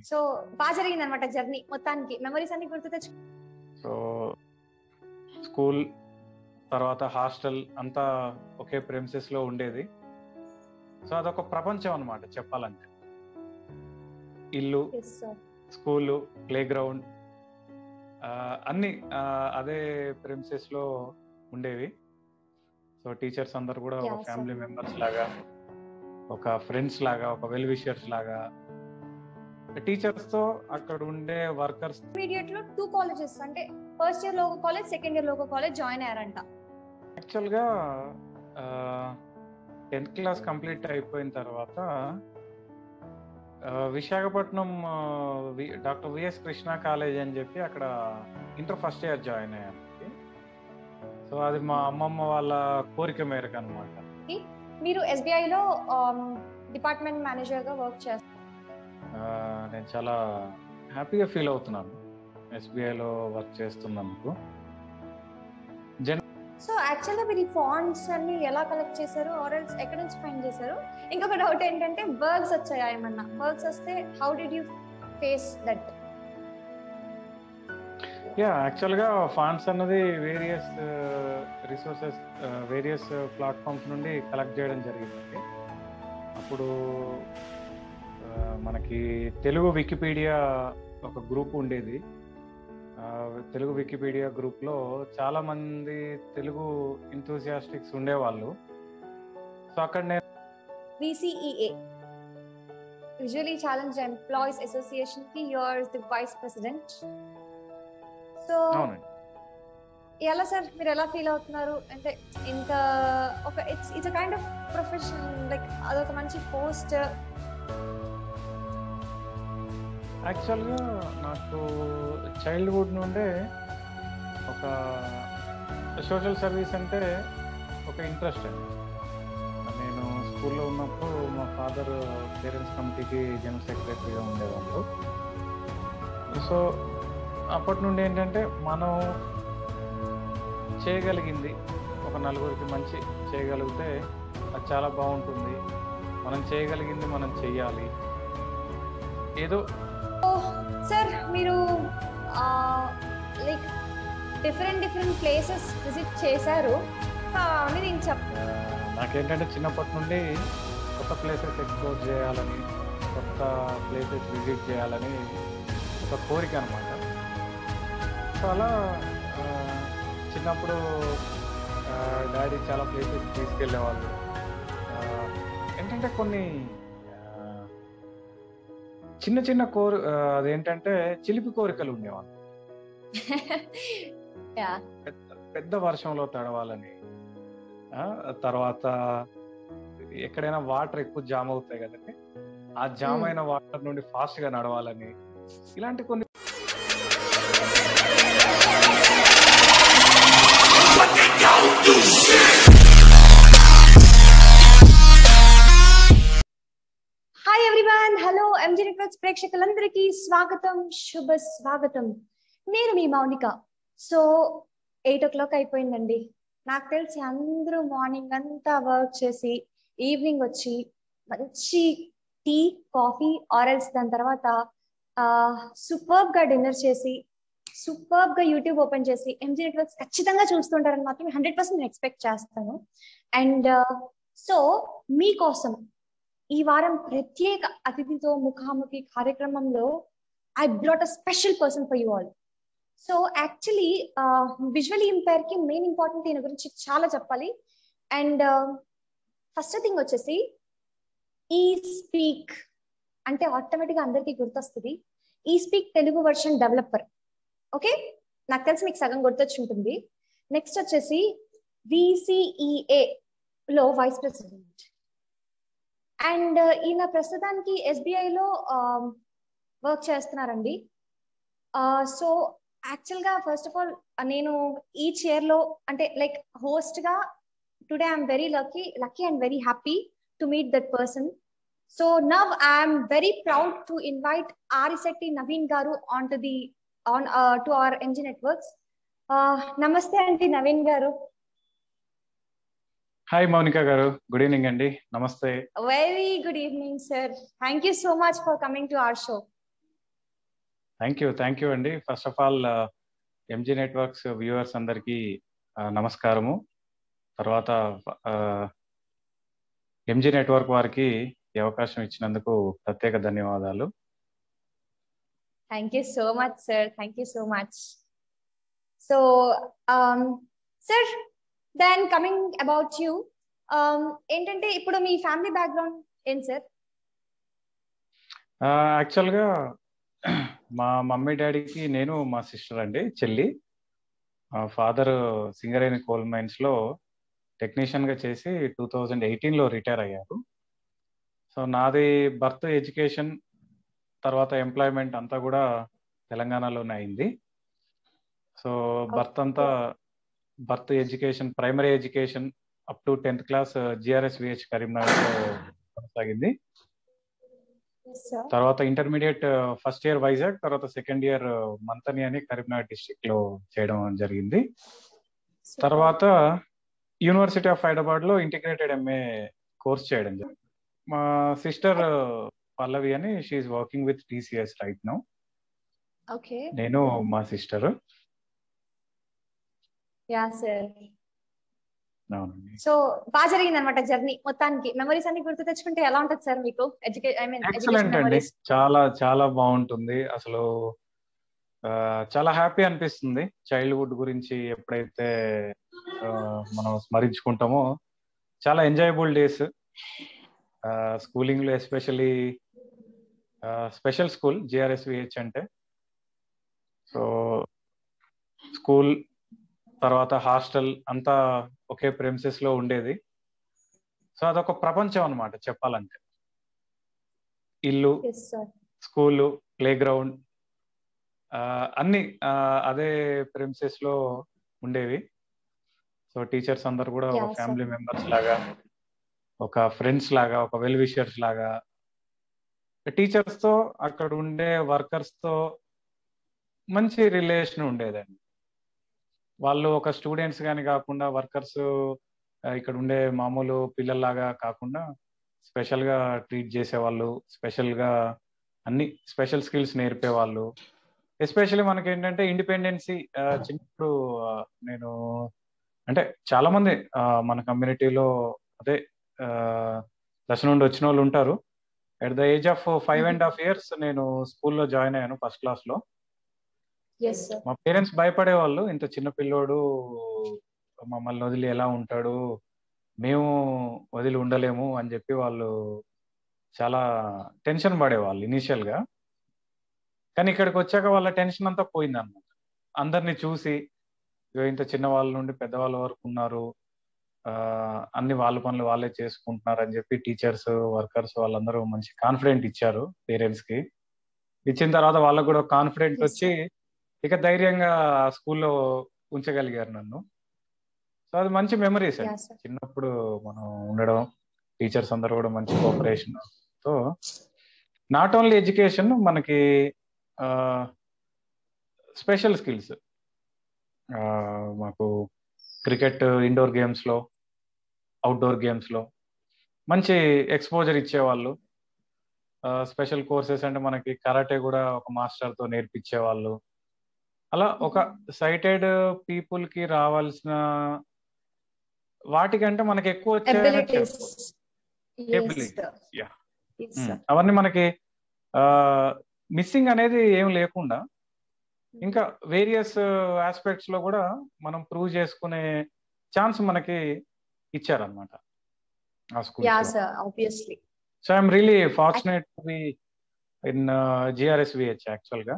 So బాగా జరిగింది అనమాట జర్నీ, మొత్తానికి మెమరీస్ అన్ని గుర్తు తెచ్చు. సో స్కూల్ తర్వాత హాస్టల్ అంతా ఒకే ప్రెమిసెస్ లో ఉండేది. సో అదొక ప్రపంచం అన్నమాట చెప్పాలంటే. ఇల్లు, స్కూలు, ప్లే గ్రౌండ్ అన్ని అదే ప్రెమిసెస్ లో ఉండేవి. సో టీచర్స్ అందరు కూడా ఒక ఫ్యామిలీ మెంబర్స్ లాగా, ఒక ఫ్రెండ్స్ లాగా, ఒక వెల్ విషర్స్ లాగా, టీచర్స్ తో అక్కడ ఉండే వర్కర్స్. ఇమీడియట్ లో 2 కాలేజెస్, అంటే ఫస్ట్ ఇయర్ లో ఒక కాలేజ్, సెకండ్ ఇయర్ లో ఒక కాలేజ్ జాయిన్ అయ్యారంట. యాక్చువల్ గా 10th క్లాస్ కంప్లీట్ అయిపోయిన తర్వాత Visakhapatnam doctor VS Krishna college అని చెప్పి అక్కడ ఇంటర్ ఫస్ట్ ఇయర్ జాయిన్ అయ్యాను. సో అది మా అమ్మమ్మ వాళ్ళ కోరిక మేరకు అనమాట. మీరు ఎస్బీఐ లో డిపార్ట్మెంట్ మేనేజర్ గా వర్క్ చేస్తారు. నేను చాలా హ్యాపీగా ఫీల్ అవుతున్నాను ఎస్బీఐ లో వర్క్ చేస్తున్నందుకు. సో యాక్చువల్గా మీరు ఈ ఫాండ్స్ అన్ని ఎలా కలెక్ట్ చేశారు, ఆర్ఎల్స్ ఎక్కడ నుంచి ఫైండ్ చేశారు? ఇంకొక డౌట్ ఏంటంటే, బర్గ్స్ వచ్చాయా ఏమన్నా? బర్గ్స్ వస్తే how did you face that? యాక్చువల్గా ఫండ్స్ అన్నది వేరియస్ రిసోర్సెస్, వేరియస్ ప్లాట్ఫామ్స్ నుండి కలెక్ట్ చేయడం జరిగిందండి. అప్పుడు మనకి తెలుగు వికీపీడియా ఒక గ్రూప్ ఉండేది. తెలుగు వికీపీడియా గ్రూప్ లో చాలా మంది తెలుగు ఎంతూసియాస్టిక్స్ ఉండేవాళ్ళు. సో అక్కడ నేను VCEA, Visually Challenged Employees Association కి you are the vice president. So ఎలా సార్, మీరు ఎలా ఫీల్ అవుతున్నారు? అంటే ఇంత ఒక it's kind of profession, like అదొక మంచి పోస్ట్. యాక్చువల్గా నాకు చైల్డ్హుడ్ నుండే ఒక సోషల్ సర్వీస్ అంటే ఒక ఇంట్రెస్ట్ అండి. నేను స్కూల్లో ఉన్నప్పుడు మా ఫాదర్ పేరెంట్స్ కమిటీకి జనరల్ సెక్రటరీగా ఉండేవాళ్ళు. సో అప్పటి నుండి ఏంటంటే మనం చేయగలిగింది ఒక నలుగురికి మంచి చేయగలిగితే అది చాలా బాగుంటుంది. మనం చేయగలిగింది మనం చెయ్యాలి. ఏదో సార్ మీరు లైక్ డిఫరెంట్ ప్లేసెస్ విజిట్ చేశారు. నాకేంటంటే చిన్నప్పటి నుండి కొత్త ప్లేసెస్ ఎక్స్ప్లోర్ చేయాలని, కొత్త ప్లేసెస్ విజిట్ చేయాలని ఒక కోరిక అనమాట. సో అలా చిన్నప్పుడు డాడీ చాలా ప్లేసెస్ తీసుకెళ్ళేవాళ్ళు. ఏంటంటే కొన్ని చిన్న చిన్న అదేంటంటే చిలిపి కోరికలు ఉండేవాళ్ళు. పెద్ద వర్షంలో తడవాలని, తర్వాత ఎక్కడైనా వాటర్ ఎక్కువ జామ్ అవుతాయి కదండి, ఆ జామ్ అయిన వాటర్ నుండి ఫాస్ట్ గా నడవాలని, ఇలాంటి కొన్ని. Hi everyone, hello MG networks ప్రేక్షకులందరికీ స్వాగతం, శుభ స్వాగతం. నేను మీ మౌనిక. సో 8 o'clock అయిపోయిందండి. నాకు తెలిసి అందరూ మార్నింగ్ అంతా వర్క్ చేసి ఈవినింగ్ వచ్చి మంచి టీ, కాఫీ ఆరెల్స్ దాని తర్వాత సూపర్బ్ గా డిన్నర్ చేసి, సూపర్బ్ గా యూట్యూబ్ ఓపెన్ చేసి ఎంజీ నెట్వర్క్స్ ఖచ్చితంగా చూస్తుంటారని మాత్రం 100% నేను ఎక్స్పెక్ట్ చేస్తాను. అండ్ సో మీకోసం ఈ వారం ప్రత్యేక అతిథితో ముఖాముఖి కార్యక్రమంలో I brought a special person for you all. So actually visually impaired కి మెయిన్ ఇంపార్టెంట్ దీని గురించి చాలా చెప్పాలి. అండ్ ఫస్ట్ థింగ్ వచ్చేసి ఈ స్పీక్ అంటే ఆటోమేటిక్గా అందరికీ గుర్తొస్తుంది. ఈ speak Telugu version developer. Okay, నాకు తెలిసి మీకు సగం గుర్తొచ్చి ఉంటుంది. నెక్స్ట్ వచ్చేసి VCEA లో వైస్ ప్రెసిడెంట్. అండ్ ఈయన ప్రస్తుతానికి ఎస్బీఐలో వర్క్ చేస్తున్నారండి. సో యాక్చువల్గా ఫస్ట్ ఆఫ్ ఆల్ నేను ఈ చైర్ లో అంటే లైక్ హోస్ట్ గా today I'm very lucky and very happy to meet that person. So now I'm very proud to invite Arisetti Naveen గారు టు అవర్ ఎంజీ నెట్వర్క్స్. నమస్తే అండి నవీన్ గారు. హాయ్ మౌనిక గారు, గుడ్ ఈవినింగ్ అండి. నమస్తే. Very good evening sir. Thank you so much for coming to our show. Thank you అండి. First of all M G networks viewers అందరికీ నమస్కారము. తర్వాత ఎంజీ నెట్వర్క్ వారికి ఈ అవకాశం ఇచ్చినందుకు ప్రత్యేక ధన్యవాదాలు. Thank you so much sir, thank you so much. So sir, then coming about you, ఏంటంటే ఇప్పుడు మీ ఫ్యామిలీ బ్యాక్గ్రౌండ్ ఏంటి సార్? యాక్చువల్గా మా మమ్మీ డాడీకి నేను మా సిస్టర్ అండి, చెల్లి. ఫాదర్ సింగరేణి కోల్ మైన్స్ లో టెక్నీషియన్ గా చేసి 2018లో రిటైర్ అయ్యారు. సో నాది బర్త్, ఎడ్యుకేషన్, తర్వాత ఎంప్లాయ్మెంట్ అంతా కూడా తెలంగాణలోనే అయింది. So birth education, primary education up to 10th class G R S V H Karimnagar లో కొనసాగింది. తర్వాత ఇంటర్మీడియట్ ఫస్ట్ ఇయర్ వైజాగ్, తర్వాత సెకండ్ ఇయర్ మంతని అని కరీంనగర్ డిస్ట్రిక్ట్ లో చేయడం జరిగింది. తర్వాత యూనివర్సిటీ ఆఫ్ హైదరాబాద్ లో ఇంటిగ్రేటెడ్ ఎంఏ కోర్స్ చేయడం జరిగింది. మా సిస్టర్ పల్లవి అని, she is working with TCS right now. నేను మా సిస్టర్. సో బాగా జరిగింది అనమాట జర్నీ మొత్తానికి. మెమరీస్ అన్ని గుర్తు తెచ్చుకుంటే ఎలా ఉంటుంది సార్ మీకు? ఎక్సలెంట్ అండి, చాలా చాలా బాగుంటుంది. అసలు చాలా హ్యాపీ అనిపిస్తుంది. చైల్డ్హుడ్ గురించి ఎప్పుడైతే మనం స్మరించుకుంటామో చాలా ఎంజాయబుల్ డేస్. స్కూలింగ్ లో ఎస్పెషల్లీ స్పెషల్ స్కూల్ జిఆర్ఎస్విహెచ్ అంటే, సో స్కూల్ తర్వాత హాస్టల్ అంతా ఒకే ప్రెమిసెస్ లో ఉండేది. సో అదొక ప్రపంచం అన్నమాట చెప్పాలంటే. ఇల్లు, స్కూలు, ప్లే గ్రౌండ్ అన్ని అదే ప్రెమిసెస్ లో ఉండేవి. సో టీచర్స్ అందరు కూడా ఒక ఫ్యామిలీ మెంబర్స్ లాగా, ఒక ఫ్రెండ్స్ లాగా, ఒక వెల్ విషర్స్ లాగా, టీచర్స్ తో అక్కడ ఉండే వర్కర్స్ తో మంచి రిలేషన్ ఉండేదండి. వాళ్ళు ఒక స్టూడెంట్స్ కానీ కాకుండా, వర్కర్స్ ఇక్కడ ఉండే మామూలు పిల్లల్లాగా కాకుండా స్పెషల్ గా ట్రీట్ చేసేవాళ్ళు, స్పెషల్ గా అన్ని స్పెషల్ స్కిల్స్ నేర్పేవాళ్ళు. ఎస్పెషల్లీ మనకి ఏంటంటే ఇండిపెండెన్సీ. చిన్నప్పుడు నేను అంటే చాలా మంది మన కమ్యూనిటీలో అదే దశ నుండి వచ్చిన వాళ్ళు ఉంటారు. At the age of 5.5 years నేను స్కూల్లో జాయిన్ అయ్యాను, ఫస్ట్ క్లాస్ లో. మా పేరెంట్స్ భయపడేవాళ్ళు, ఇంత చిన్న పిల్లోడు మమ్మల్ని వదిలి ఎలా ఉంటాడు, మేము వదిలి ఉండలేము అని చెప్పి వాళ్ళు చాలా టెన్షన్ పడేవాళ్ళు ఇనీషియల్ గా. కానీ ఇక్కడికి వచ్చాక వాళ్ళ టెన్షన్ అంతా పోయింది అన్నమాట. అందరినీ చూసి ఇంత చిన్న వాళ్ళ నుండి పెద్దవాళ్ళ వరకు ఉన్నారు, అన్ని వాళ్ళ పనులు వాళ్ళే చేసుకుంటున్నారు అని చెప్పి టీచర్స్, వర్కర్స్ వాళ్ళందరూ మంచి కాన్ఫిడెంట్ ఇచ్చారు పేరెంట్స్ కి. ఇచ్చిన తర్వాత వాళ్ళకు కూడా కాన్ఫిడెంట్ వచ్చి ఇక ధైర్యంగా స్కూల్లో ఉంచగలిగారు నన్ను. సో అది మంచి మెమరీస్ అండి, చిన్నప్పుడు మనం ఉండడం, టీచర్స్ అందరూ కూడా మంచి cooperation. So not only education, మనకి స్పెషల్ స్కిల్స్, మాకు క్రికెట్ ఇండోర్ గేమ్స్ లో, అవుట్డోర్ గేమ్స్ లో మంచి ఎక్స్పోజర్ ఇచ్చేవాళ్ళు. స్పెషల్ కోర్సెస్ అంటే మనకి కరాటే కూడా ఒక మాస్టర్ తో నేర్పించేవాళ్ళు. అలా ఒక సైటెడ్ పీపుల్ కి రావాల్సిన వాటికంటే మనకి ఎక్కువ అవన్నీ మనకి మిస్సింగ్ అనేది ఏం లేకుండా, ఇంకా వేరియస్ ఆస్పెక్ట్స్ లో కూడా మనం ప్రూవ్ చేసుకునే ఛాన్స్ మనకి ఇచ్చారన్నమాట ఆ school. So I'm really fortunate to be in G R S V H actual గా.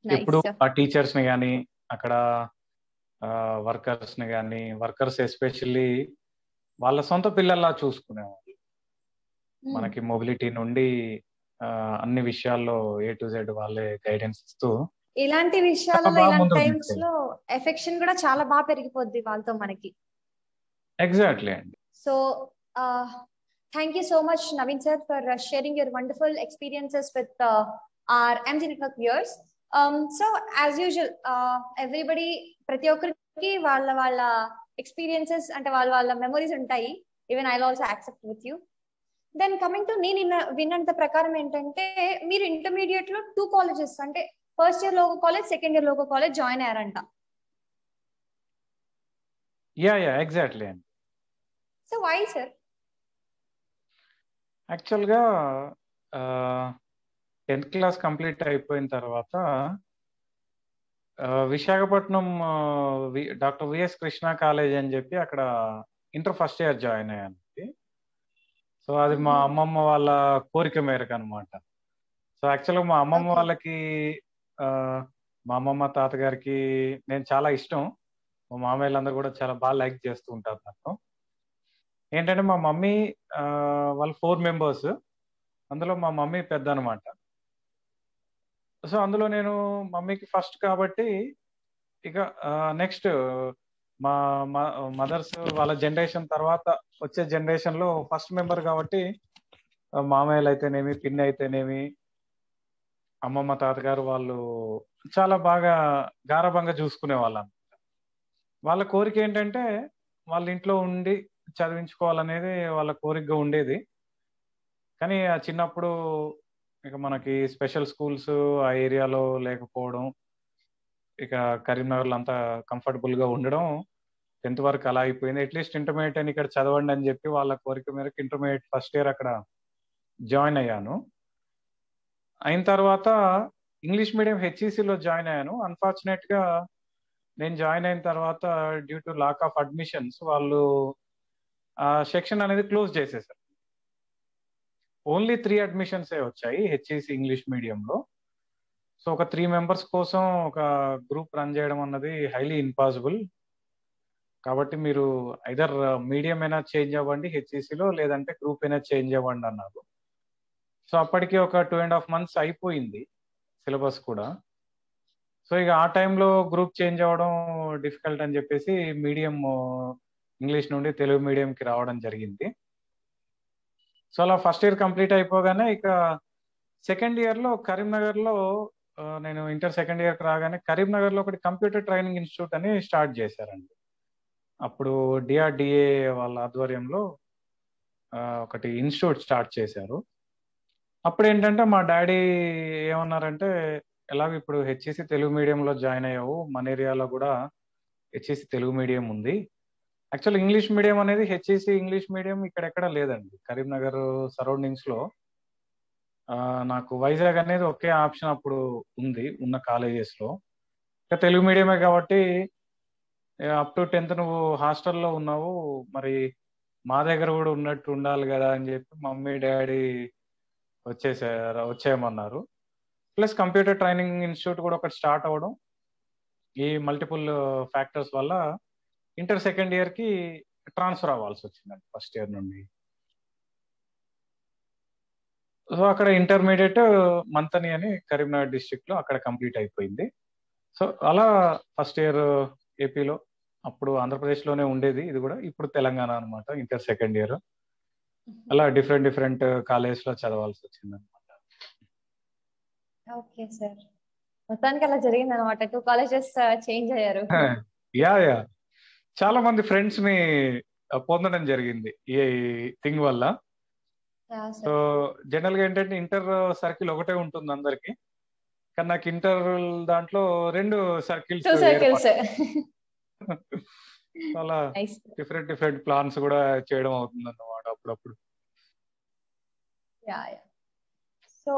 ఎప్పుడు ఆ టీచర్స్ ని కానీ, అక్కడ వర్కర్స్ ని కానీ, వర్కర్స్ ఎస్పెషల్లీ వాళ్ళ సొంత పిల్లల్లా చూసుకునేవాళ్ళు. మనకి మొబిలిటీ నుండి అన్ని విషయాల్లో A to Z వాళ్ళే గైడెన్స్ ఇస్తూ, ఇలాంటి విషయాలలో ఇలాంటి టైమ్స్ లో ఎఫెక్షన్ కూడా చాలా బాగా పెరిగిపోద్ది వాళ్ళతో మనకి. ఎగ్జాక్ట్లీ అండి. So thank you so much Naveen sir for sharing your wonderful experiences with our MG network viewers. So as usual everybody, ప్రతి ఒక్కరికి వాళ్ళ వాళ్ళ ఎక్స్పీరియన్సెస్ అంటే వాళ్ళ మెమరీస్ ఉంటాయి. Even I also accept with you. Then coming to నేను విన్నంత ప్రకారం ఏంటంటే మీరు ఇంటర్మీడియట్ లో 2 కాలేజెస్ అంటే ఫస్ట్ ఇయర్ లో ఒక కాలేజ్, సెకండ్ ఇయర్ లో ఒక కాలేజ్ జాయిన్ అయ్యారంట. యా ఎగ్జాక్ట్లీ అండి. So why sir? యాక్చువల్గా 10th క్లాస్ కంప్లీట్ అయిపోయిన తర్వాత Visakhapatnam doctor VS Krishna college అని చెప్పి అక్కడ ఇంటర్ ఫస్ట్ ఇయర్ జాయిన్ అయ్యాను. సో అది మా అమ్మమ్మ వాళ్ళ కోరిక మేరకు అనమాట. సో యాక్చువల్గా మా అమ్మమ్మ వాళ్ళకి మా అమ్మమ్మ తాతగారికి నేను చాలా ఇష్టం. మా మామయ్యలందరూ కూడా చాలా బాగా లైక్ చేస్తూ ఉంటారు నాకు. ఏంటంటే మా మమ్మీ వాళ్ళు 4 మెంబర్స్, అందులో మా మమ్మీ పెద్ద అనమాట. సో అందులో నేను మమ్మీకి ఫస్ట్ కాబట్టి ఇక నెక్స్ట్ మా మదర్స్ వాళ్ళ జనరేషన్ తర్వాత వచ్చే జనరేషన్ లో ఫస్ట్ మెంబర్ కాబట్టి మామయ్యలు అయితేనేమి, పిన్ని అయితేనేమి, అమ్మమ్మ తాతగారు వాళ్ళు చాలా బాగా గారభంగా చూసుకునే వాళ్ళు అనమాట. వాళ్ళ కోరిక ఏంటంటే వాళ్ళ ఇంట్లో ఉండి చదివించుకోవాలనేది వాళ్ళ కోరికగా ఉండేది. కానీ ఆ చిన్నప్పుడు ఇక మనకి స్పెషల్ స్కూల్స్ ఆ ఏరియాలో లేకపోవడం, ఇక కరీంనగర్లో అంతా కంఫర్టబుల్ గా ఉండడం, 10th వరకు అలా అయిపోయింది. అట్లీస్ట్ ఇంటర్మీడియట్ అని ఇక్కడ చదవండి అని చెప్పి వాళ్ళ కోరిక మేరకు ఇంటర్మీడియట్ ఫస్ట్ ఇయర్ అక్కడ జాయిన్ అయ్యాను. అయిన తర్వాత ఇంగ్లీష్ మీడియం హెచ్ఈసిలో జాయిన్ అయ్యాను. అన్ఫార్చునేట్ గా నేను జాయిన్ అయిన తర్వాత due to lack of admissions వాళ్ళు ఆ సెక్షన్ అనేది క్లోజ్ చేసేసారు. ఓన్లీ 3 అడ్మిషన్స్ వచ్చాయి హెచ్ఈసి ఇంగ్లీష్ మీడియంలో. సో ఒక 3 మెంబర్స్ కోసం ఒక గ్రూప్ రన్ చేయడం అన్నది హైలీ ఇంపాసిబుల్. కాబట్టి మీరు ఐదర్ మీడియం అయినా చేంజ్ అవ్వండి హెచ్ఈసిలో, లేదంటే గ్రూప్ అయినా చేంజ్ అవ్వండి అన్నారు. సో అప్పటికి ఒక 2.5 months అయిపోయింది సిలబస్ కూడా. సో ఇక ఆ టైంలో గ్రూప్ చేంజ్ అవ్వడం డిఫికల్ట్ అని చెప్పేసి మీడియం ఇంగ్లీష్ నుండి తెలుగు మీడియంకి రావడం జరిగింది. సో అలా ఫస్ట్ ఇయర్ కంప్లీట్ అయిపోగానే ఇక సెకండ్ ఇయర్లో కరీంనగర్లో నేను ఇంటర్ సెకండ్ ఇయర్కి రాగానే కరీంనగర్లో ఒకటి కంప్యూటర్ ట్రైనింగ్ ఇన్స్టిట్యూట్ అని స్టార్ట్ చేశారండి. అప్పుడు డిఆర్డిఏ వాళ్ళ ఆధ్వర్యంలో ఒకటి ఇన్స్టిట్యూట్ స్టార్ట్ చేశారు. అప్పుడు ఏంటంటే మా డాడీ ఏమన్నారంటే, ఎలాగో ఇప్పుడు హెచ్ఈసి తెలుగు మీడియంలో జాయిన్ అయ్యావు, మన ఏరియాలో కూడా హెచ్ఈసి తెలుగు మీడియం ఉంది. యాక్చువల్ ఇంగ్లీష్ మీడియం అనేది హెచ్ఈసి ఇంగ్లీష్ మీడియం ఇక్కడెక్కడ లేదండి కరీంనగర్ సరౌండింగ్స్ లో. నాకు వైజాగ్ అనేది ఒకే ఆప్షన్ అప్పుడు ఉంది ఉన్న కాలేజెస్ లో. ఇంకా తెలుగు మీడియమే కాబట్టి అప్ టు 10th నువ్వు హాస్టల్లో ఉన్నావు, మరి మా దగ్గర కూడా ఉన్నట్టు ఉండాలి కదా అని చెప్పి మమ్మీ డాడీ వచ్చేయమన్నారు. ప్లస్ కంప్యూటర్ ట్రైనింగ్ ఇన్స్టిట్యూట్ కూడా ఒకటి స్టార్ట్ అవ్వడం, ఈ మల్టిపుల్ ఫ్యాక్టర్స్ వల్ల ఇంటర్ సెకండ్ ఇయర్ కి ట్రాన్స్ఫర్ అవ్వాల్సి వచ్చిందండి ఫస్ట్ ఇయర్ నుండి. సో అక్కడ ఇంటర్మీడియట్ మంతని అని కరీంనగర్ డిస్ట్రిక్ట్ లో అక్కడ కంప్లీట్ అయిపోయింది. సో అలా ఫస్ట్ ఇయర్ ఏపీలో, అప్పుడు ఆంధ్రప్రదేశ్ లోనే ఉండేది ఇది కూడా, ఇప్పుడు తెలంగాణ అనమాట ఇంటర్ సెకండ్ ఇయర్. అలా డిఫరెంట్ కాలేజెస్ లో చదవాల్సి వచ్చింది అనమాట. ఓకే సార్, మొత్తానికి అలా జరిగింది అనమాట. 2 కాలేజెస్ చేంజ్ అయ్యారు. యా చాలా మంది ఫ్రెండ్స్ ని పొందడం జరిగింది ఈ థింగ్ వల్ల. సో జనరల్ గా ఏంటంటే ఇంటర్ సర్కిల్ ఒకటే ఉంటుంది అందరికి, కానీ నాకు ఇంటర్ దాంట్లో 2 సర్కిల్స్ అలా డిఫరెంట్ ప్లాన్స్ కూడా చేయడం అవుతుంది అన్నమాట అప్పుడప్పుడు. So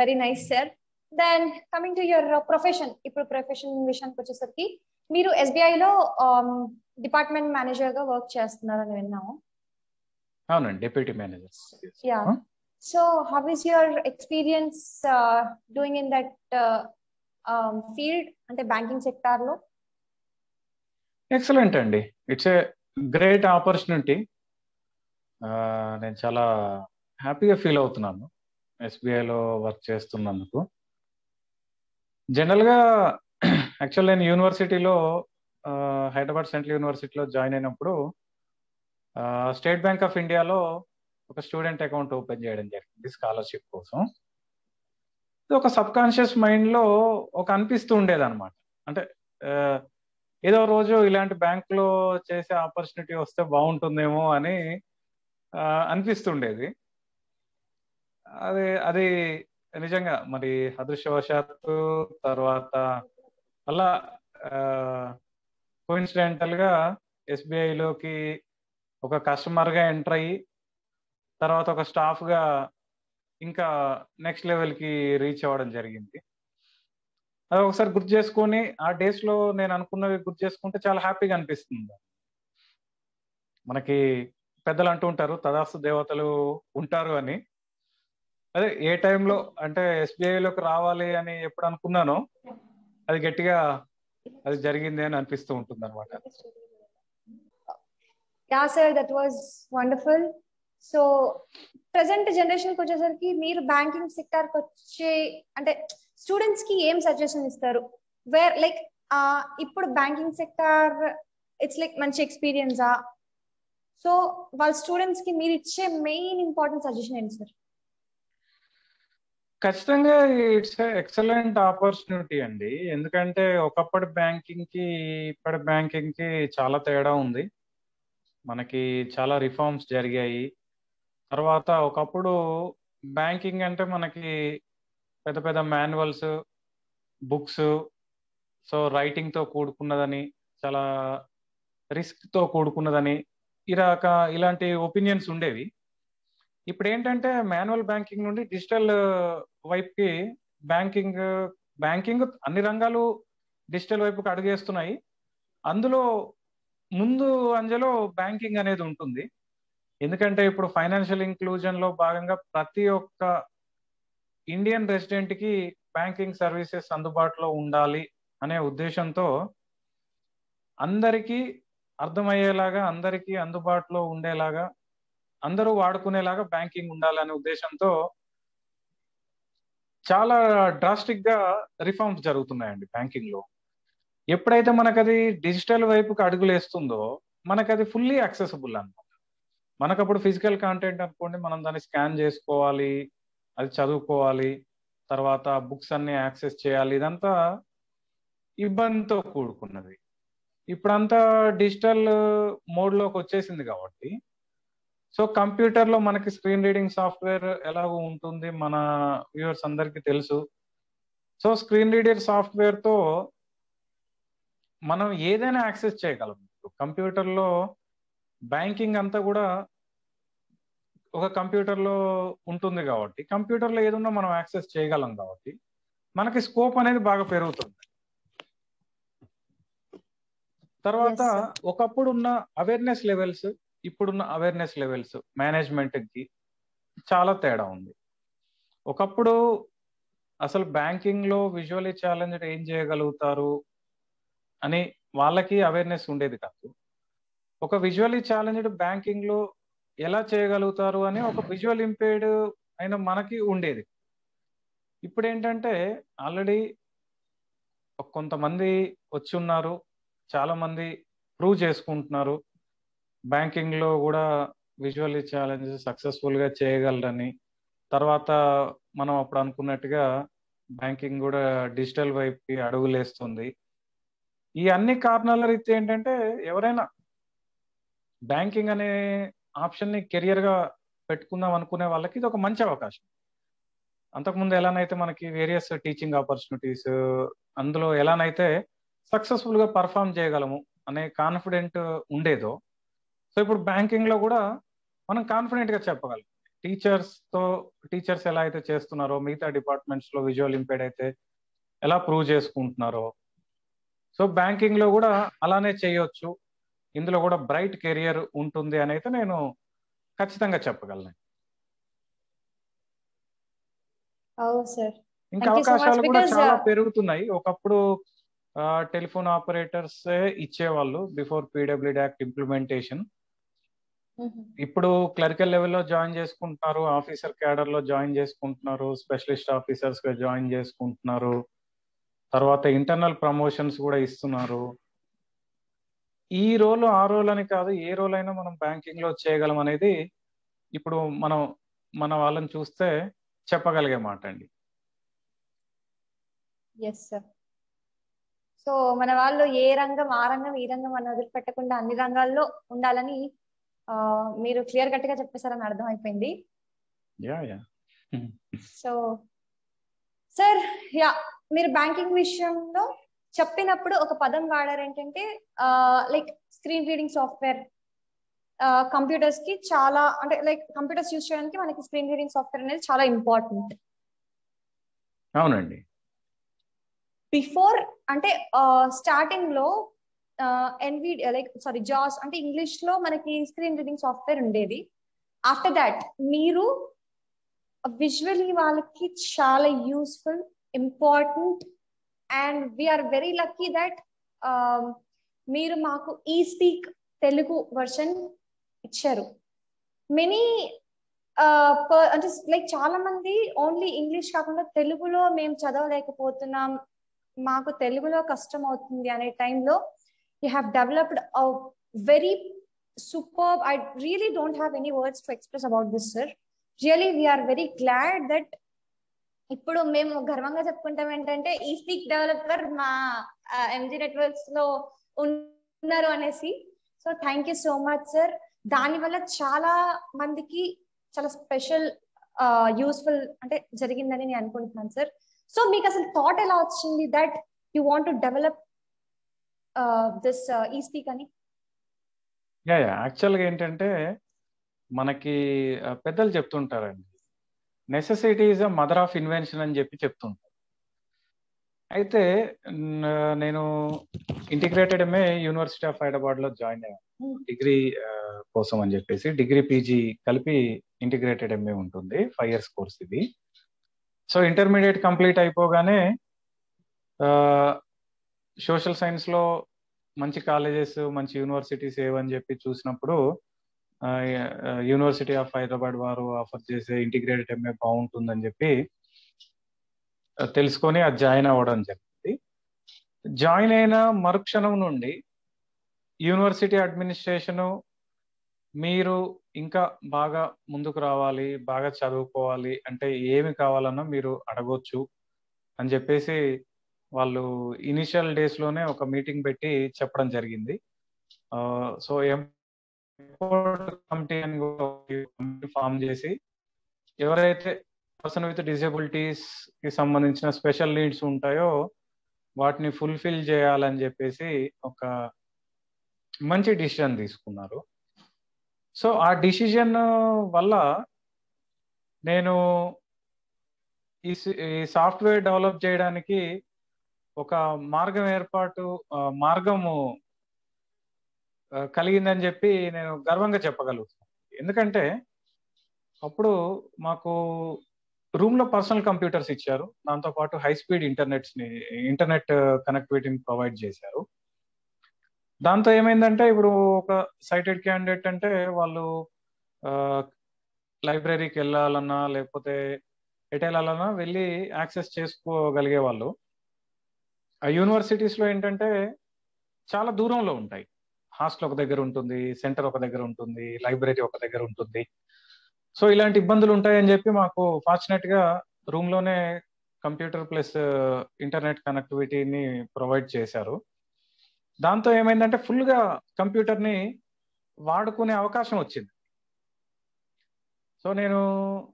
very nice sir. Then coming to your profession, ఇప్పుడు ప్రొఫెషన్ విషయానికి వచ్చేసరికి మీరు ఎస్బీఐ లో డిపార్ట్మెంట్ మేనేజర్ గా వర్క్ చేస్తున్నారని విన్నాము. అవునండి, deputy manager. Yeah, so how is your experience doing in that field, అంటే బ్యాంకింగ్ సెక్టార్ లో? ఎక్సలెంట్ అండి, ఇట్స్ ఏ గ్రేట్ ఆపర్చునిటీ. నేను చాలా హ్యాపీగా ఫీల్ అవుతున్నాను ఎస్బీఐలో వర్క్ చేస్తున్నందుకు. జనరల్గా యాక్చువల్ నేను యూనివర్సిటీలో హైదరాబాద్ సెంట్రల్ యూనివర్సిటీలో జాయిన్ అయినప్పుడు స్టేట్ బ్యాంక్ ఆఫ్ ఇండియాలో ఒక స్టూడెంట్ అకౌంట్ ఓపెన్ చేయడం జరిగింది స్కాలర్షిప్ కోసం. ఒక సబ్ కాన్షియస్ మైండ్ లో ఒక అనిపిస్తూ ఉండేది అనమాట, అంటే ఏదో రోజు ఇలాంటి బ్యాంక్ లో చేసే ఆపర్చునిటీ వస్తే బాగుంటుందేమో అని అనిపిస్తుండేది. అది అది నిజంగా మరి అదృష్టవశాత్తు తర్వాత అలా కోయిన్సిడెంటల్ గా ఎస్బీఐలోకి ఒక కస్టమర్ గా ఎంటర్ అయ్యి తర్వాత ఒక స్టాఫ్ గా ఇంకా నెక్స్ట్ లెవెల్ కి రీచ్ అవ్వడం జరిగింది. అది ఒకసారి గుర్తు చేసుకొని ఆ డేస్ లో నేను అనుకున్నవి గుర్తు చేసుకుంటే చాలా హ్యాపీగా అనిపిస్తుంది. మనకి పెద్దలు అంటూ ఉంటారు తదాస్తు దేవతలు ఉంటారు అని. అదే ఏ టైంలో అంటే ఎస్బీఐలోకి రావాలి అని ఎప్పుడు అనుకున్నానో అది గట్టిగా అది జరిగింది అని అనిపిస్తూ ఉంటుంది అనమాట. Yeah sir, that was wonderful. So present generation కి వచ్చేసరికి మీరు బ్యాంకింగ్ సెక్టార్ కి వచ్చే అంటే స్టూడెంట్స్ కి ఏం సజెషన్ ఇస్తారు? వేర్ లైక్ ఇప్పుడు బ్యాంకింగ్ సెక్టార్ ఇట్స్ లైక్ మంచి ఎక్స్పీరియన్సా? సో వాళ్ళ స్టూడెంట్స్ కి మీరు ఇచ్చే మెయిన్ ఇంపార్టెంట్ సజెషన్ ఏంటి సార్? ఖచ్చితంగా ఇట్స్ ఎక్సలెంట్ ఆపర్చునిటీ అండి. ఎందుకంటే ఒకప్పటి బ్యాంకింగ్ కి ఇప్పటి బ్యాంకింగ్ కి చాలా తేడా ఉంది. మనకి చాలా రిఫార్మ్స్ జరిగాయి. తర్వాత ఒకప్పుడు బ్యాంకింగ్ అంటే మనకి పెద్ద పెద్ద మాన్యువల్స్, బుక్స్, సో రైటింగ్ తో కూడుకున్నదని, చాలా రిస్క్ తో కూడుకున్నదని ఇలాంటి ఒపీనియన్స్ ఉండేవి. ఇప్పుడు ఏంటంటే మాన్యువల్ బ్యాంకింగ్ నుండి డిజిటల్ వైపుకి బ్యాంకింగ్ అన్ని రంగాలు డిజిటల్ వైపుకి అడుగేస్తున్నాయి. అందులో ముందు అంజలో బ్యాంకింగ్ అనేది ఉంటుంది. ఎందుకంటే ఇప్పుడు ఫైనాన్షియల్ ఇంక్లూజన్ లో భాగంగా ప్రతి ఒక్క ఇండియన్ రెసిడెంట్ కి బ్యాంకింగ్ సర్వీసెస్ అందుబాటులో ఉండాలి అనే ఉద్దేశంతో అందరికీ అర్థమయ్యేలాగా, అందరికీ అందుబాటులో ఉండేలాగా, అందరూ వాడుకునేలాగా బ్యాంకింగ్ ఉండాలనే ఉద్దేశంతో చాలా డ్రాస్టిక్ గా రిఫార్మ్స్ జరుగుతున్నాయండి బ్యాంకింగ్ లో. ఎప్పుడైతే మనకది డిజిటల్ వైపుకి అడుగులేస్తుందో మనకది ఫుల్లీ యాక్సెసిబుల్ అన్నమాట. మనకప్పుడు ఫిజికల్ కాంటెంట్ అనుకోండి, మనం దాన్ని స్కాన్ చేసుకోవాలి, అది చదువుకోవాలి, తర్వాత బుక్స్ అన్ని యాక్సెస్ చేయాలి, ఇదంతా ఇబ్బందితో కూడుకున్నది. ఇప్పుడంతా డిజిటల్ మోడ్లోకి వచ్చేసింది కాబట్టి సో కంప్యూటర్లో మనకి స్క్రీన్ రీడింగ్ సాఫ్ట్వేర్ ఎలాగో ఉంటుంది, మన వ్యూవర్స్ అందరికీ తెలుసు. సో స్క్రీన్ రీడర్ సాఫ్ట్వేర్తో మనం ఏదైనా యాక్సెస్ చేయగలం. కంప్యూటర్లో బ్యాంకింగ్ అంతా కూడా ఒక కంప్యూటర్లో ఉంటుంది కాబట్టి కంప్యూటర్లో ఏదున్నా మనం యాక్సెస్ చేయగలం కాబట్టి మనకి స్కోప్ అనేది బాగా పెరుగుతుంది. తర్వాత ఒకప్పుడు ఉన్న అవేర్నెస్ లెవెల్స్, ఇప్పుడున్న అవేర్నెస్ లెవెల్స్ మేనేజ్మెంట్కి చాలా తేడా ఉంది. ఒకప్పుడు అసలు బ్యాంకింగ్లో విజువల్లీ ఛాలెంజ్డ్ ఏం చేయగలుగుతారు అని వాళ్ళకి అవేర్నెస్ ఉండేది కాదు. ఒక విజువల్లీ ఛాలెంజ్డ్ బ్యాంకింగ్లో ఎలా చేయగలుగుతారు అని ఒక విజువల్ ఇంపేర్డ్ అయిన మనకి ఉండేది. ఇప్పుడు ఏంటంటే ఆల్రెడీ కొంతమంది వచ్చి ఉన్నారు, చాలా మంది ప్రూవ్ చేసుకుంటున్నారు బ్యాంకింగ్ లో కూడా విజువల్లీ ఛాలెంజెస్ సక్సెస్ఫుల్ గా చేయగలరని. తర్వాత మనం అప్పుడు అనుకున్నట్టుగా బ్యాంకింగ్ కూడా డిజిటల్ వైపుకి అడుగులేస్తుంది. ఈ అన్ని కారణాల రీత్యా ఏంటంటే ఎవరైనా బ్యాంకింగ్ అనే ఆప్షన్ ని కెరియర్ గా పెట్టుకుందాం అనుకునే వాళ్ళకి ఇది ఒక మంచి అవకాశం. అంతకుముందు ఎలానైతే మనకి వేరియస్ టీచింగ్ ఆపర్చునిటీస్, అందులో ఎలానైతే సక్సెస్ఫుల్ గా పర్ఫామ్ చేయగలము అనే కాన్ఫిడెంట్ ఉండేదో, సో ఇప్పుడు బ్యాంకింగ్ లో కూడా మనం కాన్ఫిడెంట్ గా చెప్పగలం. టీచర్స్ ఎలా అయితే చేస్తున్నారో, మిగతా డిపార్ట్మెంట్స్ లో విజువల్ ఇంపేర్డ్ అయితే ఎలా ప్రూవ్ చేసుకుంటున్నారో, సో బ్యాంకింగ్ లో కూడా అలానే చేయొచ్చు, ఇందులో కూడా బ్రైట్ కెరియర్ ఉంటుంది అని అయితే నేను ఖచ్చితంగా చెప్పగలను. ఇంకా అవకాశాలు కూడా చాలా పెరుగుతున్నాయి. ఒకప్పుడు టెలిఫోన్ ఆపరేటర్స్ ఇచ్చేవాళ్ళు బిఫోర్ పీడబ్ల్యూడీ యాక్ట్ ఇంప్లిమెంటేషన్. ఇప్పుడు క్లరికల్ లెవెల్లో జాయిన్ చేసుకుంటున్నారు, ఆఫీసర్ క్యాడర్ లో జాయిన్ చేసుకుంటున్నారు, స్పెషలిస్ట్ ఆఫీసర్స్ గా జాయిన్ చేసుకుంటున్నారు, తర్వాత ఇంటర్నల్ ప్రమోషన్స్ కూడా ఇస్తున్నారు. ఈ రోల్ ఆ రోల్ అని కాదు, ఏ రోల్ అయినా మనం బ్యాంకింగ్ లో చేయగలం అనేది ఇప్పుడు మన వాళ్ళని చూస్తే చెప్పగలిగే మాట అండి. Yes sir. సో మన వాళ్ళు ఏ రంగం ఆ రంగం ఈ రంగం అని వదిలిపెట్టకుండా అన్ని రంగాల్లో ఉండాలని మీరు క్లియర్ కట్ గా చెప్పేశారని అర్థం అయిపోయింది. సో సార్ యా, మీరు బ్యాంకింగ్ విషయంలో చెప్పినప్పుడు ఒక పదం వాడారు ఏంటంటే like screen reading software computers కి చాలా అంటే లైక్ కంప్యూటర్స్ యూజ్ చేయడానికి మనకి స్క్రీన్ రీడింగ్ సాఫ్ట్వేర్ అనేది చాలా ఇంపార్టెంట్. అవునండి. బిఫోర్ అంటే స్టార్టింగ్ లో జాస్ అంటే ఇంగ్లీష్ లో మనకి స్క్రీన్ రీడింగ్ సాఫ్ట్వేర్ ఉండేది. ఆఫ్టర్ దాట్ మీరు విజువల్లీ వాళ్ళకి చాలా useful, important, and we are very lucky that మీరు మాకు ఈ స్పీక్ తెలుగు వర్షన్ ఇచ్చారు. మెనీ అంటే లైక్ చాలా మంది ఓన్లీ ఇంగ్లీష్ కాకుండా తెలుగులో మేము చదవలేకపోతున్నాం, మాకు తెలుగులో కష్టం అవుతుంది అనే టైంలో you have developed a very super. I really don't have any words to express about this sir. Really we are very glad that ఇప్పుడు మేము గర్వంగా చెప్పుకుంటాం ఏంటంటే ఈ స్పీక్ డెవలపర్ మా ఎంజీ నెట్వర్క్స్ లో ఉన్నారు అనేసి. So thank you so much sir. దానివల్ల చాలా మందికి చాలా స్పెషల్ యూస్ఫుల్ అంటే జరిగిందని నేను అనుకుంటున్నాను సార్. సో మీకు అసలు థాట్ ఎలా వచ్చింది that you want to develop this E speak అని? యాక్చువల్గా ఏంటంటే మనకి పెద్దలు చెప్తుంటారండి, necessity is a mother of invention అని చెప్పి చెప్తుంటారు. అయితే నేను integrated MA university of Hyderabad లో జాయిన్ అయ్యాను డిగ్రీ కోసం అని చెప్పేసి. డిగ్రీ పీజీ కలిపి ఇంటిగ్రేటెడ్ ఎంఏ ఉంటుంది, 5 years కోర్స్ ఇది. సో ఇంటర్మీడియట్ కంప్లీట్ అయిపోగానే సోషల్ సైన్స్ లో మంచి కాలేజెస్, మంచి యూనివర్సిటీస్ ఏవని చెప్పి చూసినప్పుడు యూనివర్సిటీ ఆఫ్ హైదరాబాద్ వారు ఆఫర్ చేసే ఇంటిగ్రేటెడ్ ఎంఏ బాగుంటుందని చెప్పి తెలుసుకొని అది జాయిన్ అవ్వడం జరిగింది. జాయిన్ అయిన మరుక్షణం నుండి యూనివర్సిటీ అడ్మినిస్ట్రేషను మీరు ఇంకా బాగా ముందుకు రావాలి, బాగా చదువుకోవాలి అంటే ఏమి కావాలన్నా మీరు అడగొచ్చు అని చెప్పేసి వాళ్ళు ఇనిషియల్ డేస్ లోనే ఒక మీటింగ్ పెట్టి చెప్పడం జరిగింది. సో కమిటీ అని ఫామ్ చేసి ఎవరైతే పర్సన్ విత్ డిజబిలిటీస్ కి సంబంధించిన స్పెషల్ నీడ్స్ ఉంటాయో వాటిని ఫుల్ఫిల్ చేయాలని చెప్పేసి ఒక మంచి డిసిజన్ తీసుకున్నారు. సో ఆ డిసిజన్ వల్ల నేను ఈ సాఫ్ట్వేర్ డెవలప్ చేయడానికి ఒక మార్గము కలిగిందని చెప్పి నేను గర్వంగా చెప్పగలుగుతాను. ఎందుకంటే అప్పుడు మాకు రూమ్ లో పర్సనల్ కంప్యూటర్స్ ఇచ్చారు, దాంతో పాటు హై స్పీడ్ ఇంటర్నెట్ కనెక్టివిటీని ప్రొవైడ్ చేశారు. దాంతో ఏమైందంటే ఇప్పుడు ఒక సైటెడ్ క్యాండిడేట్ అంటే వాళ్ళు లైబ్రరీకి వెళ్ళాలన్నా లేకపోతే ఎటు వెళ్ళాలన్నా వెళ్ళి యాక్సెస్ చేసుకోగలిగే వాళ్ళు. ఆ యూనివర్సిటీస్ లో ఏంటంటే చాలా దూరంలో ఉంటాయి. హాస్టల్ ఒక దగ్గర ఉంటుంది, సెంటర్ ఒక దగ్గర ఉంటుంది, లైబ్రరీ ఒక దగ్గర ఉంటుంది. సో ఇలాంటి ఇబ్బందులు ఉంటాయని చెప్పి మాకు ఫార్చునేట్ గా రూమ్ లోనే కంప్యూటర్ ప్లస్ ఇంటర్నెట్ కనెక్టివిటీని ప్రొవైడ్ చేశారు. దాంతో ఏమైందంటే ఫుల్ గా కంప్యూటర్ ని వాడుకునే అవకాశం వచ్చింది. సో నేను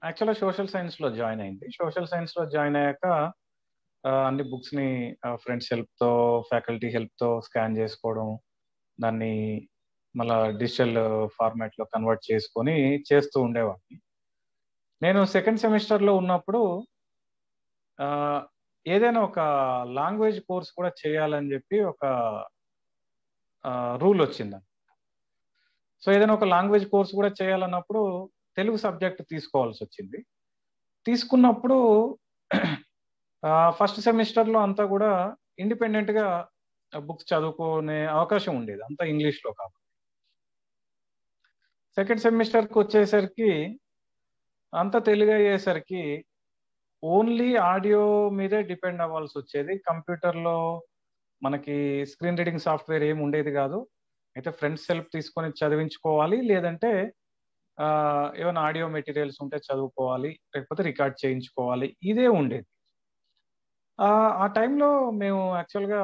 యాక్చువల్గా సోషల్ సైన్స్ లో జాయిన్ అయింది. సోషల్ సైన్స్ లో జాయిన్ అయ్యాక అన్ని బుక్స్ ని ఫ్రెండ్స్ హెల్ప్ తో, ఫ్యాకల్టీ హెల్ప్ తో స్కాన్ చేసుకోవడం, దాన్ని మళ్ళా డిజిటల్ ఫార్మాట్ లో కన్వర్ట్ చేసుకొని చేస్తూ ఉండేవాడిని. నేను సెకండ్ సెమిస్టర్ లో ఉన్నప్పుడు ఏదైనా ఒక లాంగ్వేజ్ కోర్స్ కూడా చేయాలని చెప్పి ఒక రూల్ వచ్చింది. సో ఏదైనా ఒక లాంగ్వేజ్ కోర్స్ కూడా చేయాలన్నప్పుడు తెలుగు సబ్జెక్ట్ తీసుకోవాల్సి వచ్చింది. తీసుకున్నప్పుడు ఫస్ట్ సెమిస్టర్ లో అంతా కూడా ఇండిపెండెంట్ గా బుక్స్ చదువుకునే అవకాశం ఉండేది, అంతా ఇంగ్లీష్ లో కాబట్టి. సెకండ్ సెమిస్టర్ కి వచ్చేసరికి అంత తెలుగు అయ్యేసరికి ఓన్లీ ఆడియో మీదే డిపెండ్ అవ్వాల్సి వచ్చేది. కంప్యూటర్ లో మనకి స్క్రీన్ రీడింగ్ సాఫ్ట్వేర్ ఏమి ఉండేది కాదు. అయితే ఫ్రెండ్స్ హెల్ప్ తీసుకొని చదివించుకోవాలి, లేదంటే ఏమైనా ఆడియో మెటీరియల్స్ ఉంటే చదువుకోవాలి, లేకపోతే రికార్డ్ చేయించుకోవాలి, ఇదే ఉండేది. ఆ టైంలో మేము యాక్చువల్గా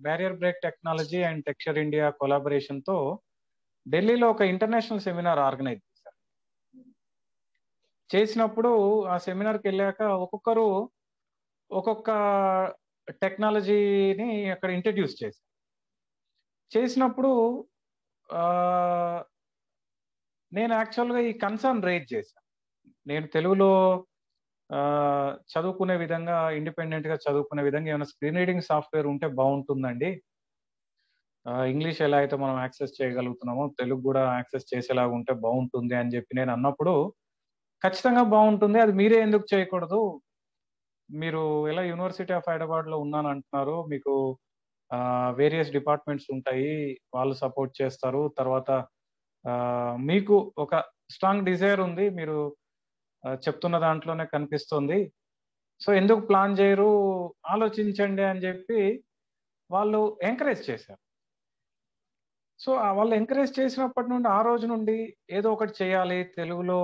barrier break technology and texture India collaboration తో ఢిల్లీలో ఒక ఇంటర్నేషనల్ సెమినార్ ఆర్గనైజ్ చేశారు. చేసినప్పుడు ఆ సెమినార్కి వెళ్ళాక ఒక్కొక్కరు ఒక్కొక్క టెక్నాలజీని అక్కడ ఇంట్రడ్యూస్ చేసినప్పుడు ఆ, నేను యాక్చువల్గా ఈ కన్సర్న్ రేజ్ చేశాను. నేను తెలుగులో ఆ, చదువుకునే విధంగా, ఇండిపెండెంట్ గా చదువుకునే విధంగా ఏమైనా స్క్రీన్ రీడింగ్ సాఫ్ట్వేర్ ఉంటే బాగుంటుందండి. ఇంగ్లీష్ ఎలా అయితే మనం యాక్సెస్ చేయగలుగుతున్నామో తెలుగు కూడా యాక్సెస్ చేసేలాగా ఉంటే బాగుంటుంది అని చెప్పి నేను అన్నప్పుడు, ఖచ్చితంగా బాగుంటుంది, అది మీరే ఎందుకు చేయకూడదు, మీరు ఎలా యూనివర్సిటీ ఆఫ్ హైదరాబాద్ లో ఉన్నాను అంటున్నారు, మీకు వేరియస్ డిపార్ట్మెంట్స్ ఉంటాయి, వాళ్ళు సపోర్ట్ చేస్తారు, తర్వాత ఆ, మీకు ఒక స్ట్రాంగ్ డిజైర్ ఉంది, మీరు చెప్తున్న దాంట్లోనే కనిపిస్తుంది, సో ఎందుకు ప్లాన్ చేయరు, ఆలోచించండి అని చెప్పి వాళ్ళు ఎంకరేజ్ చేశారు. సో వాళ్ళు ఎంకరేజ్ చేసినప్పటి నుండి, ఆ రోజు నుండి ఏదో ఒకటి చేయాలి తెలుగులో,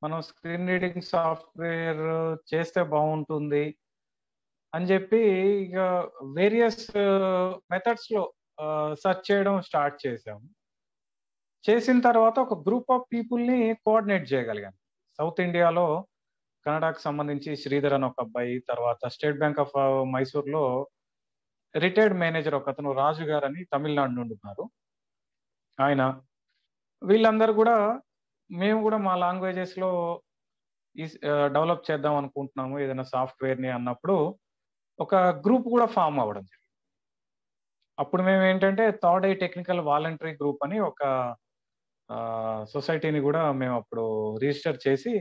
మనం స్క్రీన్ రీడింగ్ సాఫ్ట్వేర్ చేస్తే బాగుంటుంది అని చెప్పి ఇక వేరియస్ మెథడ్స్ లో సెర్చ్ చేయడం స్టార్ట్ చేసాము. చేసిన తర్వాత ఒక గ్రూప్ ఆఫ్ పీపుల్ ని కోఆర్డినేట్ చేయగలిగాను. సౌత్ ఇండియాలో కన్నడకు సంబంధించి శ్రీధర్ అని ఒక అబ్బాయి, తర్వాత స్టేట్ బ్యాంక్ ఆఫ్ మైసూర్ లో రిటైర్డ్ మేనేజర్ ఒక అతను రాజు గారు అని తమిళనాడు నుండి ఉన్నారు ఆయన. వీళ్ళందరూ కూడా, మేము కూడా మా లాంగ్వేజెస్ లో డెవలప్ చేద్దాం అనుకుంటున్నాము ఏదైనా సాఫ్ట్వేర్ ని అన్నప్పుడు ఒక గ్రూప్ కూడా ఫామ్ అవ్వడం జరిగింది. అప్పుడు మేము ఏంటంటే third I technical voluntary group అని ఒక సొసైటీని కూడా మేము అప్పుడు రిజిస్టర్ చేసి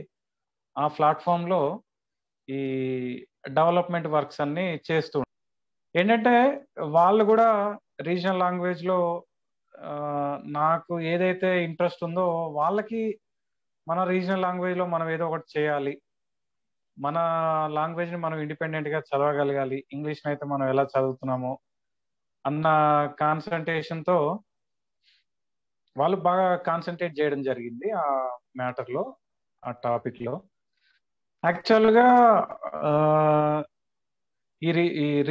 ఆ ప్లాట్ఫామ్ లో ఈ డెవలప్మెంట్ వర్క్స్ అన్ని చేస్తూ ఏంటంటే, వాళ్ళు కూడా రీజనల్ లాంగ్వేజ్ లో ఆ, నాకు ఏదైతే ఇంట్రెస్ట్ ఉందో వాళ్ళకి మన రీజనల్ లాంగ్వేజ్ లో మనం ఏదో ఒకటి చేయాలి, మన లాంగ్వేజ్ ని మనం ఇండిపెండెంట్ గా చదవగలగాలి, ఇంగ్లీష్ అయితే మనం ఎలా చదువుతున్నామో అన్న కాన్సన్ట్రేషన్ తో వాళ్ళు బాగా కాన్సన్ట్రేట్ చేయడం జరిగింది ఆ మ్యాటర్ లో, ఆ టాపిక్ లో. యాక్చువల్ గా ఆ, ఈ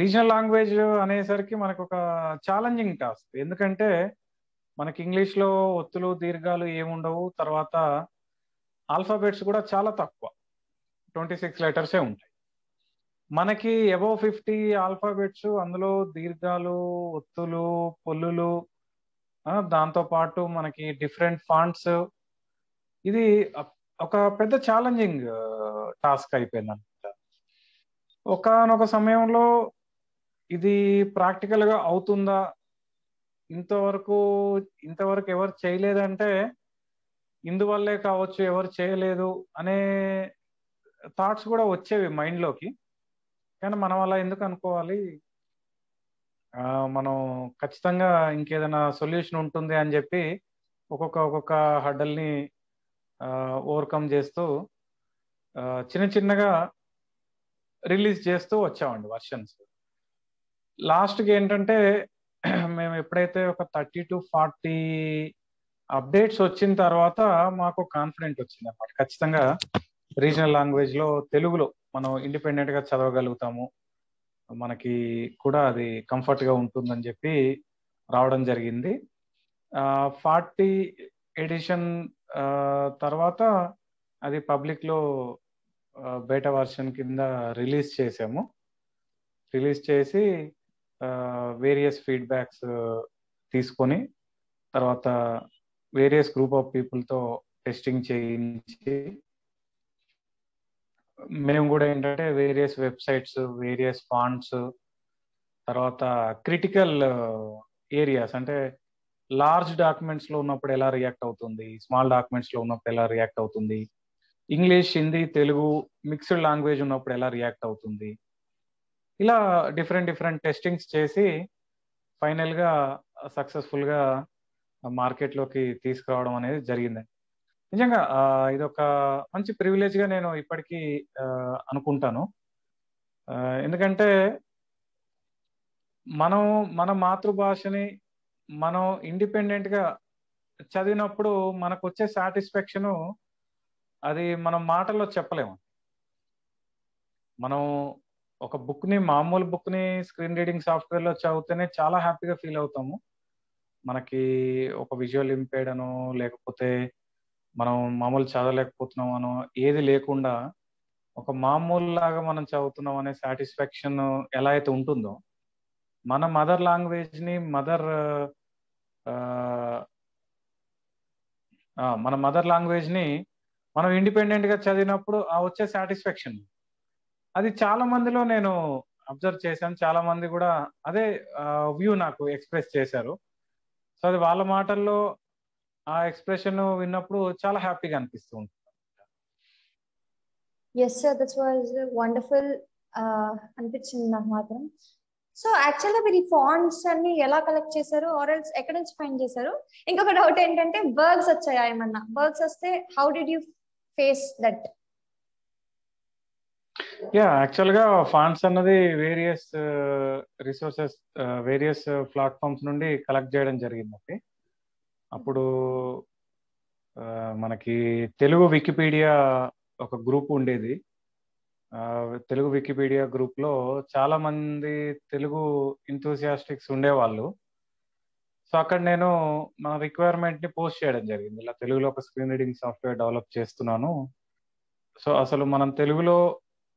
రీజనల్ లాంగ్వేజ్ అనేసరికి మనకు ఒక ఛాలెంజింగ్ టాస్క్. ఎందుకంటే మనకి ఇంగ్లీష్ లో ఒత్తులు దీర్ఘాలు ఏముండవు, తర్వాత ఆల్ఫాబెట్స్ కూడా చాలా తక్కువ, 26 లెటర్సే ఉంటాయి. మనకి అబౌవ్ 50 ఆల్ఫాబెట్స్, అందులో దీర్ఘాలు, ఒత్తులు, పొల్లులు, దాంతో పాటు మనకి డిఫరెంట్ ఫాంట్స్, ఇది ఒక పెద్ద ఛాలెంజింగ్ టాస్క్ అయిపోయింది అనమాట. ఒకానొక సమయంలో ఇది ప్రాక్టికల్ గా అవుతుందా, ఇంతవరకు ఇంతవరకు ఎవరు చేయలేదంటే ఇందువల్లే కావచ్చు ఎవరు చేయలేదు అనే థాట్స్ కూడా వచ్చేవి మైండ్ లోకి. కానీ మనం అలా ఎందుకు అనుకోవాలి, మనం ఖచ్చితంగా ఇంకేదైనా సొల్యూషన్ ఉంటుంది అని చెప్పి ఒక్కొక్క హడ్డల్ని ఓవర్కమ్ చేస్తూ ఆ, చిన్న చిన్నగా రిలీజ్ చేస్తూ వచ్చామండి వర్షన్స్. లాస్ట్కి ఏంటంటే మేము ఎప్పుడైతే ఒక 30 to 40 అప్డేట్స్ వచ్చిన తర్వాత మాకు కాన్ఫిడెంట్ వచ్చింది అన్నమాట, ఖచ్చితంగా రీజనల్ లాంగ్వేజ్ లో తెలుగులో మనం ఇండిపెండెంట్ గా చదవగలుగుతాము, మనకి కూడా అది కంఫర్ట్ గా ఉంటుందని చెప్పి రావడం జరిగింది. 40 ఎడిషన్ తర్వాత అది పబ్లిక్ లో బేటా వర్షన్ కింద రిలీజ్ చేసాము. రిలీజ్ చేసి వేరియస్ ఫీడ్బ్యాక్స్ తీసుకొని, తర్వాత వేరియస్ గ్రూప్ ఆఫ్ పీపుల్ తో టెస్టింగ్ చేయించి, మేము కూడా ఏంటంటే వేరియస్ వెబ్సైట్స్, వేరియస్ ఫాంట్స్, తర్వాత క్రిటికల్ ఏరియాస్ అంటే లార్జ్ డాక్యుమెంట్స్ లో ఉన్నప్పుడు ఎలా రియాక్ట్ అవుతుంది, స్మాల్ డాక్యుమెంట్స్ లో ఉన్నప్పుడు ఎలా రియాక్ట్ అవుతుంది, English, Hindi, Telugu mixed language ఉన్నప్పుడు ఎలా రియాక్ట్ అవుతుంది, ఇలా డిఫరెంట్ డిఫరెంట్ టెస్టింగ్స్ చేసి ఫైనల్ గా సక్సెస్ఫుల్ గా మార్కెట్ లోకి తీసుకురావడం అనేది జరిగింది. నిజంగా ఇది ఒక మంచి ప్రివిలేజ్ గా నేను ఇప్పటికీ అనుకుంటాను. ఎందుకంటే మనం మన మాతృభాషని మనం ఇండిపెండెంట్ గా చదివినప్పుడు మనకు వచ్చే సాటిస్ఫాక్షన్ అది మనం మాటల్లో చెప్పలేము. మనం ఒక బుక్ ని, మామూలు బుక్ ని స్క్రీన్ రీడింగ్ సాఫ్ట్వేర్ లో చదివితేనే చాలా హ్యాపీగా ఫీల్ అవుతాము. మనకి ఒక విజువల్ ఇంపేర్డ్ అనో, లేకపోతే మనం మామూలు చదవలేకపోతున్నాం మనం ఏది లేకుండా ఒక మామూలు లాగా మనం చదువుతున్నాం అనే సాటిస్ఫాక్షన్ ఎలా అయితే ఉంటుందో, మన మదర్ లాంగ్వేజ్ ని మన మదర్ లాంగ్వేజ్ ని మనం ఇండిపెండెంట్ గా చదివినప్పుడు ఆ వచ్చే సాటిస్ఫాక్షన్, అది చాలా మందిలో నేను అబ్జర్వ్ చేశాను. చాలా మంది కూడా అదే వ్యూ నాకు ఎక్స్ప్రెస్ చేశారు. సో అది వాళ్ళ మాటల్లో ఆ ఎక్స్ప్రెషన్ విన్నప్పుడు చాలా హ్యాపీగా అనిపిస్తుంది. Yes sir, that was wonderful అనిపించింది నాకు మాత్రం. సో యాక్చువల్గా మీరు ఈ ఫాంట్స్ అన్ని ఎలా కలెక్ట్ చేశారు, ఆర్ ఎల్స్ ఎక్కడి నుంచి ఫైండ్ చేశారు? ఇంకొక డౌట్ ఏంటంటే, బర్గ్స్ వచ్చాయా ఏమన్నా? బర్గ్స్ వస్తే how did you face that? Actual గా ఫండ్స్ అన్నది వేరియస్ రిసోర్సెస్, వేరియస్ ప్లాట్ఫామ్స్ నుండి కలెక్ట్ చేయడం జరిగింది. అప్పుడు మనకి తెలుగు వికీపీడియా ఒక గ్రూప్ ఉండేది. తెలుగు వికీపీడియా గ్రూప్ లో చాలా మంది తెలుగు ఎంతూసియాస్టిక్స్ ఉండేవాళ్ళు. సో అక్కడ నేను నా రిక్వైర్మెంట్ ని పోస్ట్ చేయడం జరిగింది, ఇలా తెలుగులో ఒక స్క్రీన్ రీడింగ్ సాఫ్ట్వేర్ డెవలప్ చేస్తున్నాను. సో అసలు మనం తెలుగులో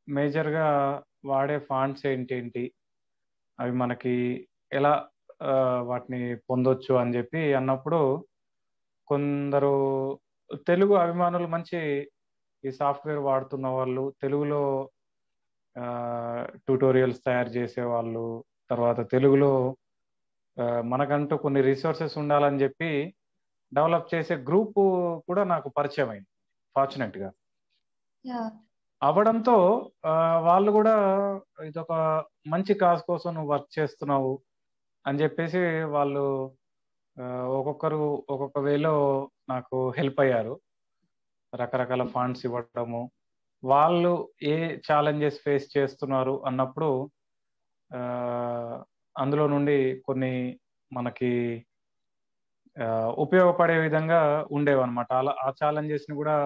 మేజర్ గా వాడే ఫాంట్స్ ఏంటి, అవి మనకి ఎలా వాటిని పొందొచ్చు అని చెప్పి అన్నప్పుడు, కొందరు తెలుగు అభిమానులు, మంచి ఈ సాఫ్ట్వేర్ వాడుతున్న వాళ్ళు, తెలుగులో ట్యూటోరియల్స్ తయారు చేసే వాళ్ళు, తర్వాత తెలుగులో మనకంటూ కొన్ని రిసోర్సెస్ ఉండాలని చెప్పి డెవలప్ చేసే గ్రూప్ కూడా నాకు పరిచయం అయింది ఫార్చునేట్ గా. అవ్వడంతో వాళ్ళు కూడా ఇదొక మంచి కాజ్ కోసం నువ్వు వర్క్ చేస్తున్నావు అని చెప్పేసి వాళ్ళు ఒక్కొక్కరు ఒక్కొక్క వేలో నాకు హెల్ప్ అయ్యారు. రకరకాల ఫండ్స్ ఇవ్వడము, వాళ్ళు ఏ ఛాలెంజెస్ ఫేస్ చేస్తున్నారు అన్నప్పుడు అందులో నుండి కొన్ని మనకి ఉపయోగపడే విధంగా ఉండేవన్నమాట. అలా ఆ ఛాలెంజెస్ ని కూడా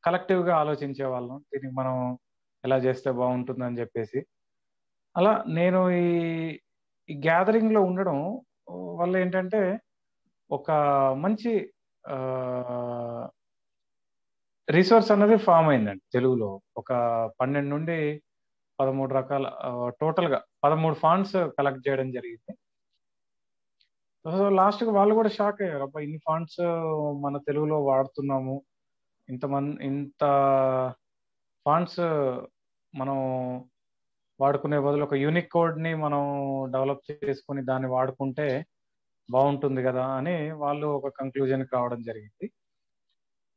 కలెక్టివ్ గా ఆలోచించే వాళ్ళం, దీనికి మనం ఎలా చేస్తే బాగుంటుందని చెప్పేసి. అలా నేను ఈ గ్యాదరింగ్ లో ఉండడం వల్ల ఏంటంటే ఒక మంచి రిసోర్స్ అన్నది ఫామ్ అయిందండి తెలుగులో. ఒక 12 నుండి 13 రకాల, టోటల్ గా 13 ఫాంట్స్ కలెక్ట్ చేయడం జరిగింది. సో లాస్ట్ కి వాళ్ళు కూడా షాక్ అయ్యారు, అబ్బా ఇన్ని ఫాంట్స్ మన తెలుగులో వాడుతున్నాము, ఇంత ఫాంట్స్ మనం వాడుకునే బదులు ఒక యూనిక్ కోడ్ ని మనం డెవలప్ చేసుకుని దాన్ని వాడుకుంటే బాగుంటుంది కదా అని వాళ్ళు ఒక కంక్లూజన్కి రావడం జరిగింది.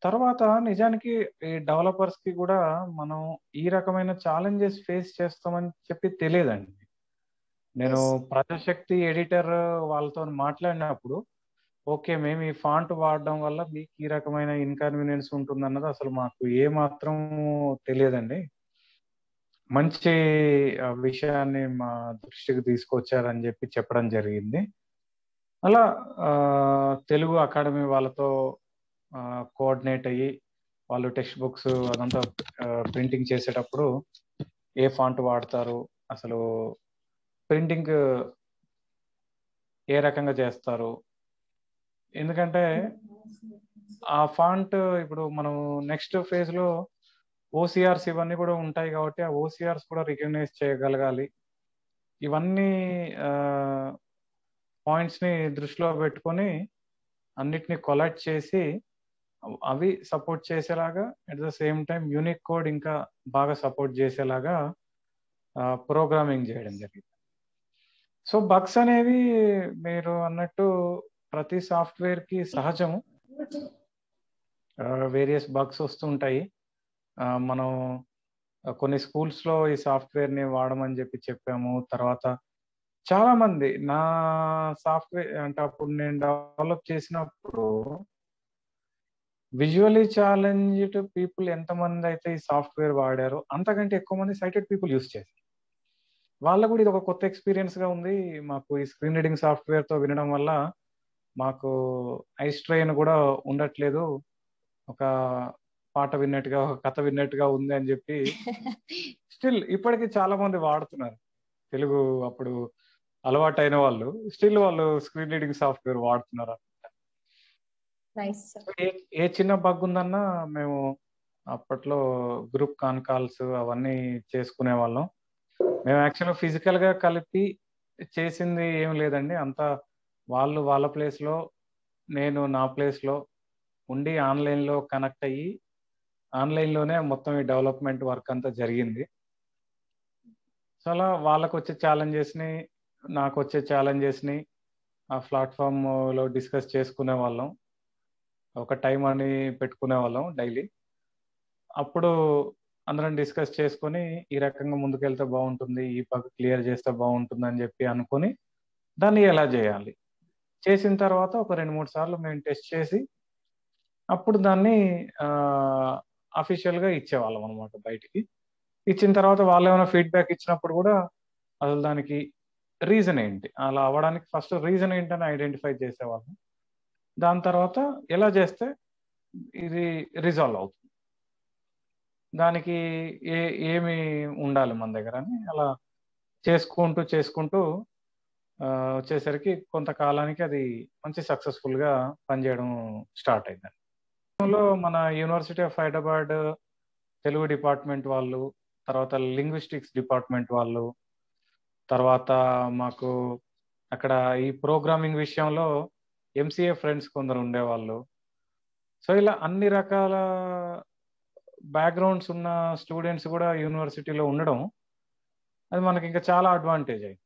తర్వాత నిజానికి ఈ డెవలపర్స్ కి కూడా మనం ఈ రకమైన ఛాలెంజెస్ ఫేస్ చేస్తామని చెప్పి తెలియదండి. నేను ప్రజాశక్తి ఎడిటర్ వాళ్ళతో మాట్లాడినప్పుడు, ఓకే మేము ఈ ఫాంట్ వాడడం వల్ల మీకు ఈ రకమైన ఇన్కన్వీనియన్స్ ఉంటుంది అన్నది అసలు మాకు ఏ మాత్రం తెలియదండి, మంచి విషయాన్ని మా దృష్టికి తీసుకొచ్చారని చెప్పి చెప్పడం జరిగింది. అలా తెలుగు అకాడమీ వాళ్ళతో కోఆర్డినేట్ అయ్యి, వాళ్ళు టెక్స్ట్ బుక్స్ అదంతా ప్రింటింగ్ చేసేటప్పుడు ఏ ఫాంట్ వాడతారు, అసలు ప్రింటింగ్ ఏ రకంగా చేస్తారు, ఎందుకంటే ఆ ఫాంట్ ఇప్పుడు మనం నెక్స్ట్ ఫేజ్ లో ఓసిఆర్స్ ఇవన్నీ కూడా ఉంటాయి కాబట్టి ఆ ఓసిఆర్స్ కూడా రికగ్నైజ్ చేయగలగాలి. ఇవన్నీ పాయింట్స్ ని దృష్టిలో పెట్టుకొని అన్నిటిని కొలెక్ట్ చేసి అవి సపోర్ట్ చేసేలాగా, at the same time unique code ఇంకా బాగా సపోర్ట్ చేసేలాగా ప్రోగ్రామింగ్ చేయడం జరిగింది. సో బగ్స్ అనేవి మీరు అన్నట్టు ప్రతి సాఫ్ట్వేర్ కి సహజము, వేరియస్ బగ్స్ వస్తుంటాయి. మనం కొన్ని స్కూల్స్ లో ఈ సాఫ్ట్వేర్ ని వాడమని చెప్పాము. తర్వాత చాలా మంది నా సాఫ్ట్వేర్ అంటే అప్పుడు నేను డెవలప్ చేసినప్పుడు విజువల్లీ ఛాలెంజ్డ్ పీపుల్ ఎంతమంది అయితే ఈ సాఫ్ట్వేర్ వాడారో అంతకంటే ఎక్కువ మంది సైటెడ్ పీపుల్ యూస్ చేశారు. వాళ్ళకు కూడా ఇది ఒక కొత్త ఎక్స్పీరియన్స్ గా ఉంది. మాకు ఈ స్క్రీన్ రీడింగ్ సాఫ్ట్వేర్ తో వినడం వల్ల మాకు ఐ స్ట్రెయిన్ కూడా ఉండట్లేదు, ఒక పాట విన్నట్టుగా, ఒక కథ విన్నట్టుగా ఉంది అని చెప్పి స్టిల్ ఇప్పటికీ చాలా మంది వాడుతున్నారు. తెలుగు అప్పుడు అలవాటైన వాళ్ళు స్టిల్ వాళ్ళు స్క్రీన్ రీడింగ్ సాఫ్ట్వేర్ వాడుతున్నారు. Nice sir. సో ఏ చిన్న బగ్ ఉందన్నా మేము అప్పట్లో గ్రూప్ కాల్స్ అవన్నీ చేసుకునే వాళ్ళం. మేము యాక్చువల్గా ఫిజికల్ గా కలిపి చేసింది ఏం లేదండి. అంతా వాళ్ళు వాళ్ళ ప్లేస్ లో, నేను నా ప్లేస్ లో ఉండి ఆన్లైన్ లో కనెక్ట్ అయ్యి ఆన్లైన్ లోనే మొత్తం ఈ డెవలప్మెంట్ వర్క్ అంతా జరిగింది. సో అలా వాళ్ళకు వచ్చే ఛాలెంజెస్ ని, నాకు వచ్చే ఛాలెంజెస్ ని ఆ ప్లాట్ఫామ్ లో డిస్కస్ చేసుకునే వాళ్ళం. ఒక టైం అని పెట్టుకునే వాళ్ళం డైలీ. అప్పుడు అందరం డిస్కస్ చేసుకొని ఈ రకంగా ముందుకెళ్తే బాగుంటుంది, ఈ పక్క క్లియర్ చేస్తే బాగుంటుంది అని చెప్పి అనుకుని దాన్ని ఎలా చేయాలి చేసిన తర్వాత ఒక 2-3 సార్లు మేము టెస్ట్ చేసి అప్పుడు దాన్ని అఫీషియల్ గా ఇచ్చేవాళ్ళం అనమాట బయటికి. ఇచ్చిన తర్వాత వాళ్ళు ఏమైనా ఫీడ్బ్యాక్ ఇచ్చినప్పుడు కూడా అసలు దానికి రీజన్ ఏంటి, అలా అవ్వడానికి ఫస్ట్ రీజన్ ఏంటని ఐడెంటిఫై చేసేవాళ్ళం. దాని తర్వాత ఎలా చేస్తే ఇది రిజాల్వ్ అవుతుంది, దానికి ఏమి ఉండాలి మన దగ్గర అని అలా చేసుకుంటూ వచ్చేసరికి కొంతకాలానికి అది మంచి సక్సెస్ఫుల్ గా పనిచేయడం స్టార్ట్ అయింది. మన university of Hyderabad Telugu department వాళ్ళు, తర్వాత లింగ్విస్టిక్స్ డిపార్ట్మెంట్ వాళ్ళు, తర్వాత మాకు అక్కడ ఈ ప్రోగ్రామింగ్ విషయంలో ఎంసీఏ ఫ్రెండ్స్ కొందరు ఉండేవాళ్ళు. సో ఇలా అన్ని రకాల బ్యాక్గ్రౌండ్స్ ఉన్న స్టూడెంట్స్ కూడా యూనివర్సిటీలో ఉండడం అది మనకి ఇంకా చాలా అడ్వాంటేజ్ అయింది.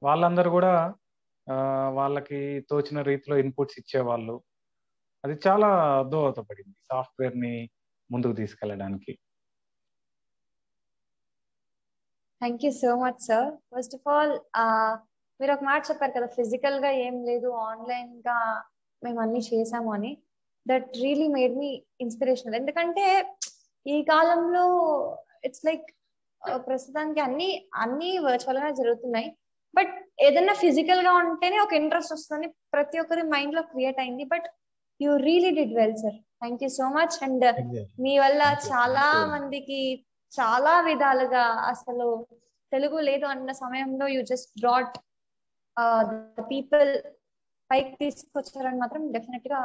వాళ్ళందరూ కూడా వాళ్ళకి తోచిన రీతిలో ఇన్పుట్స్ ఇచ్చేవాళ్ళు. అది చాలా దోహదపడింది సాఫ్ట్వేర్ ని ముందుకు తీసుకెళ్ళడానికి. Thank you so much sir. First of all మీరు ఒక మాట చెప్పారు కదా, ఫిజికల్ గా ఏం లేదు, ఆన్లైన్ గా మేము అన్ని చేసాము అని. That really made me inspirational. ఎందుకంటే ఈ కాలంలో ఇట్స్ లైక్ ప్రస్తుతానికి అన్ని వర్చువల్ గా జరుగుతున్నాయి. బట్ ఏదైనా ఫిజికల్ గా ఉంటేనే ఒక ఇంట్రెస్ట్ వస్తుంది, ప్రతి ఒక్కరి మైండ్ లో క్రియేట్ అయింది. But you really did well sir. Thank you so much. And మీ వల్ల చాలా మందికి చాలా విధాలుగా, అసలు తెలుగు లేదు అన్న సమయంలో యూ జస్ట్ బ్రాట్ పీపుల్ పైకి తీసుకొచ్చారని మాత్రం డెఫినెట్ గా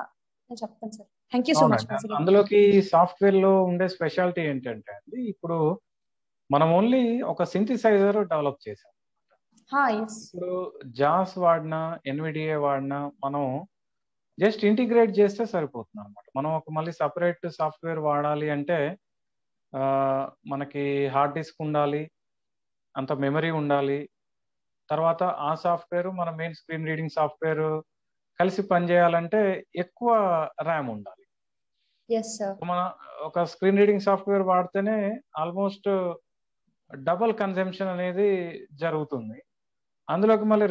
నేను చెప్తాను sir. Thank you so much. అందులోకి సాఫ్ట్వేర్ లో ఉండే స్పెషాలిటీ ఏంటంటే అండి, ఇప్పుడు మనం ఓన్లీ ఒక సింథసైజర్ డెవలప్ చేసాం. ఇప్పుడు జాస్ వాడినా ఎన్విడిఏ వాడినా మనం జస్ట్ ఇంటిగ్రేట్ చేస్తే సరిపోతుంది అనమాట. మనం ఒక మళ్ళీ సపరేట్ సాఫ్ట్వేర్ వాడాలి అంటే మనకి హార్డ్ డిస్క్ ఉండాలి, అంత మెమరీ ఉండాలి, తర్వాత ఆ సాఫ్ట్వేర్ మన మెయిన్ స్క్రీన్ రీడింగ్ సాఫ్ట్వేర్ కలిసి పనిచేయాలంటే ఎక్కువ ర్యామ్ ఉండాలి. మన ఒక స్క్రీన్ రీడింగ్ సాఫ్ట్వేర్ వాడితేనే ఆల్మోస్ట్ డబుల్ కన్జంప్షన్ అనేది జరుగుతుంది. అందులోకి మళ్ళీ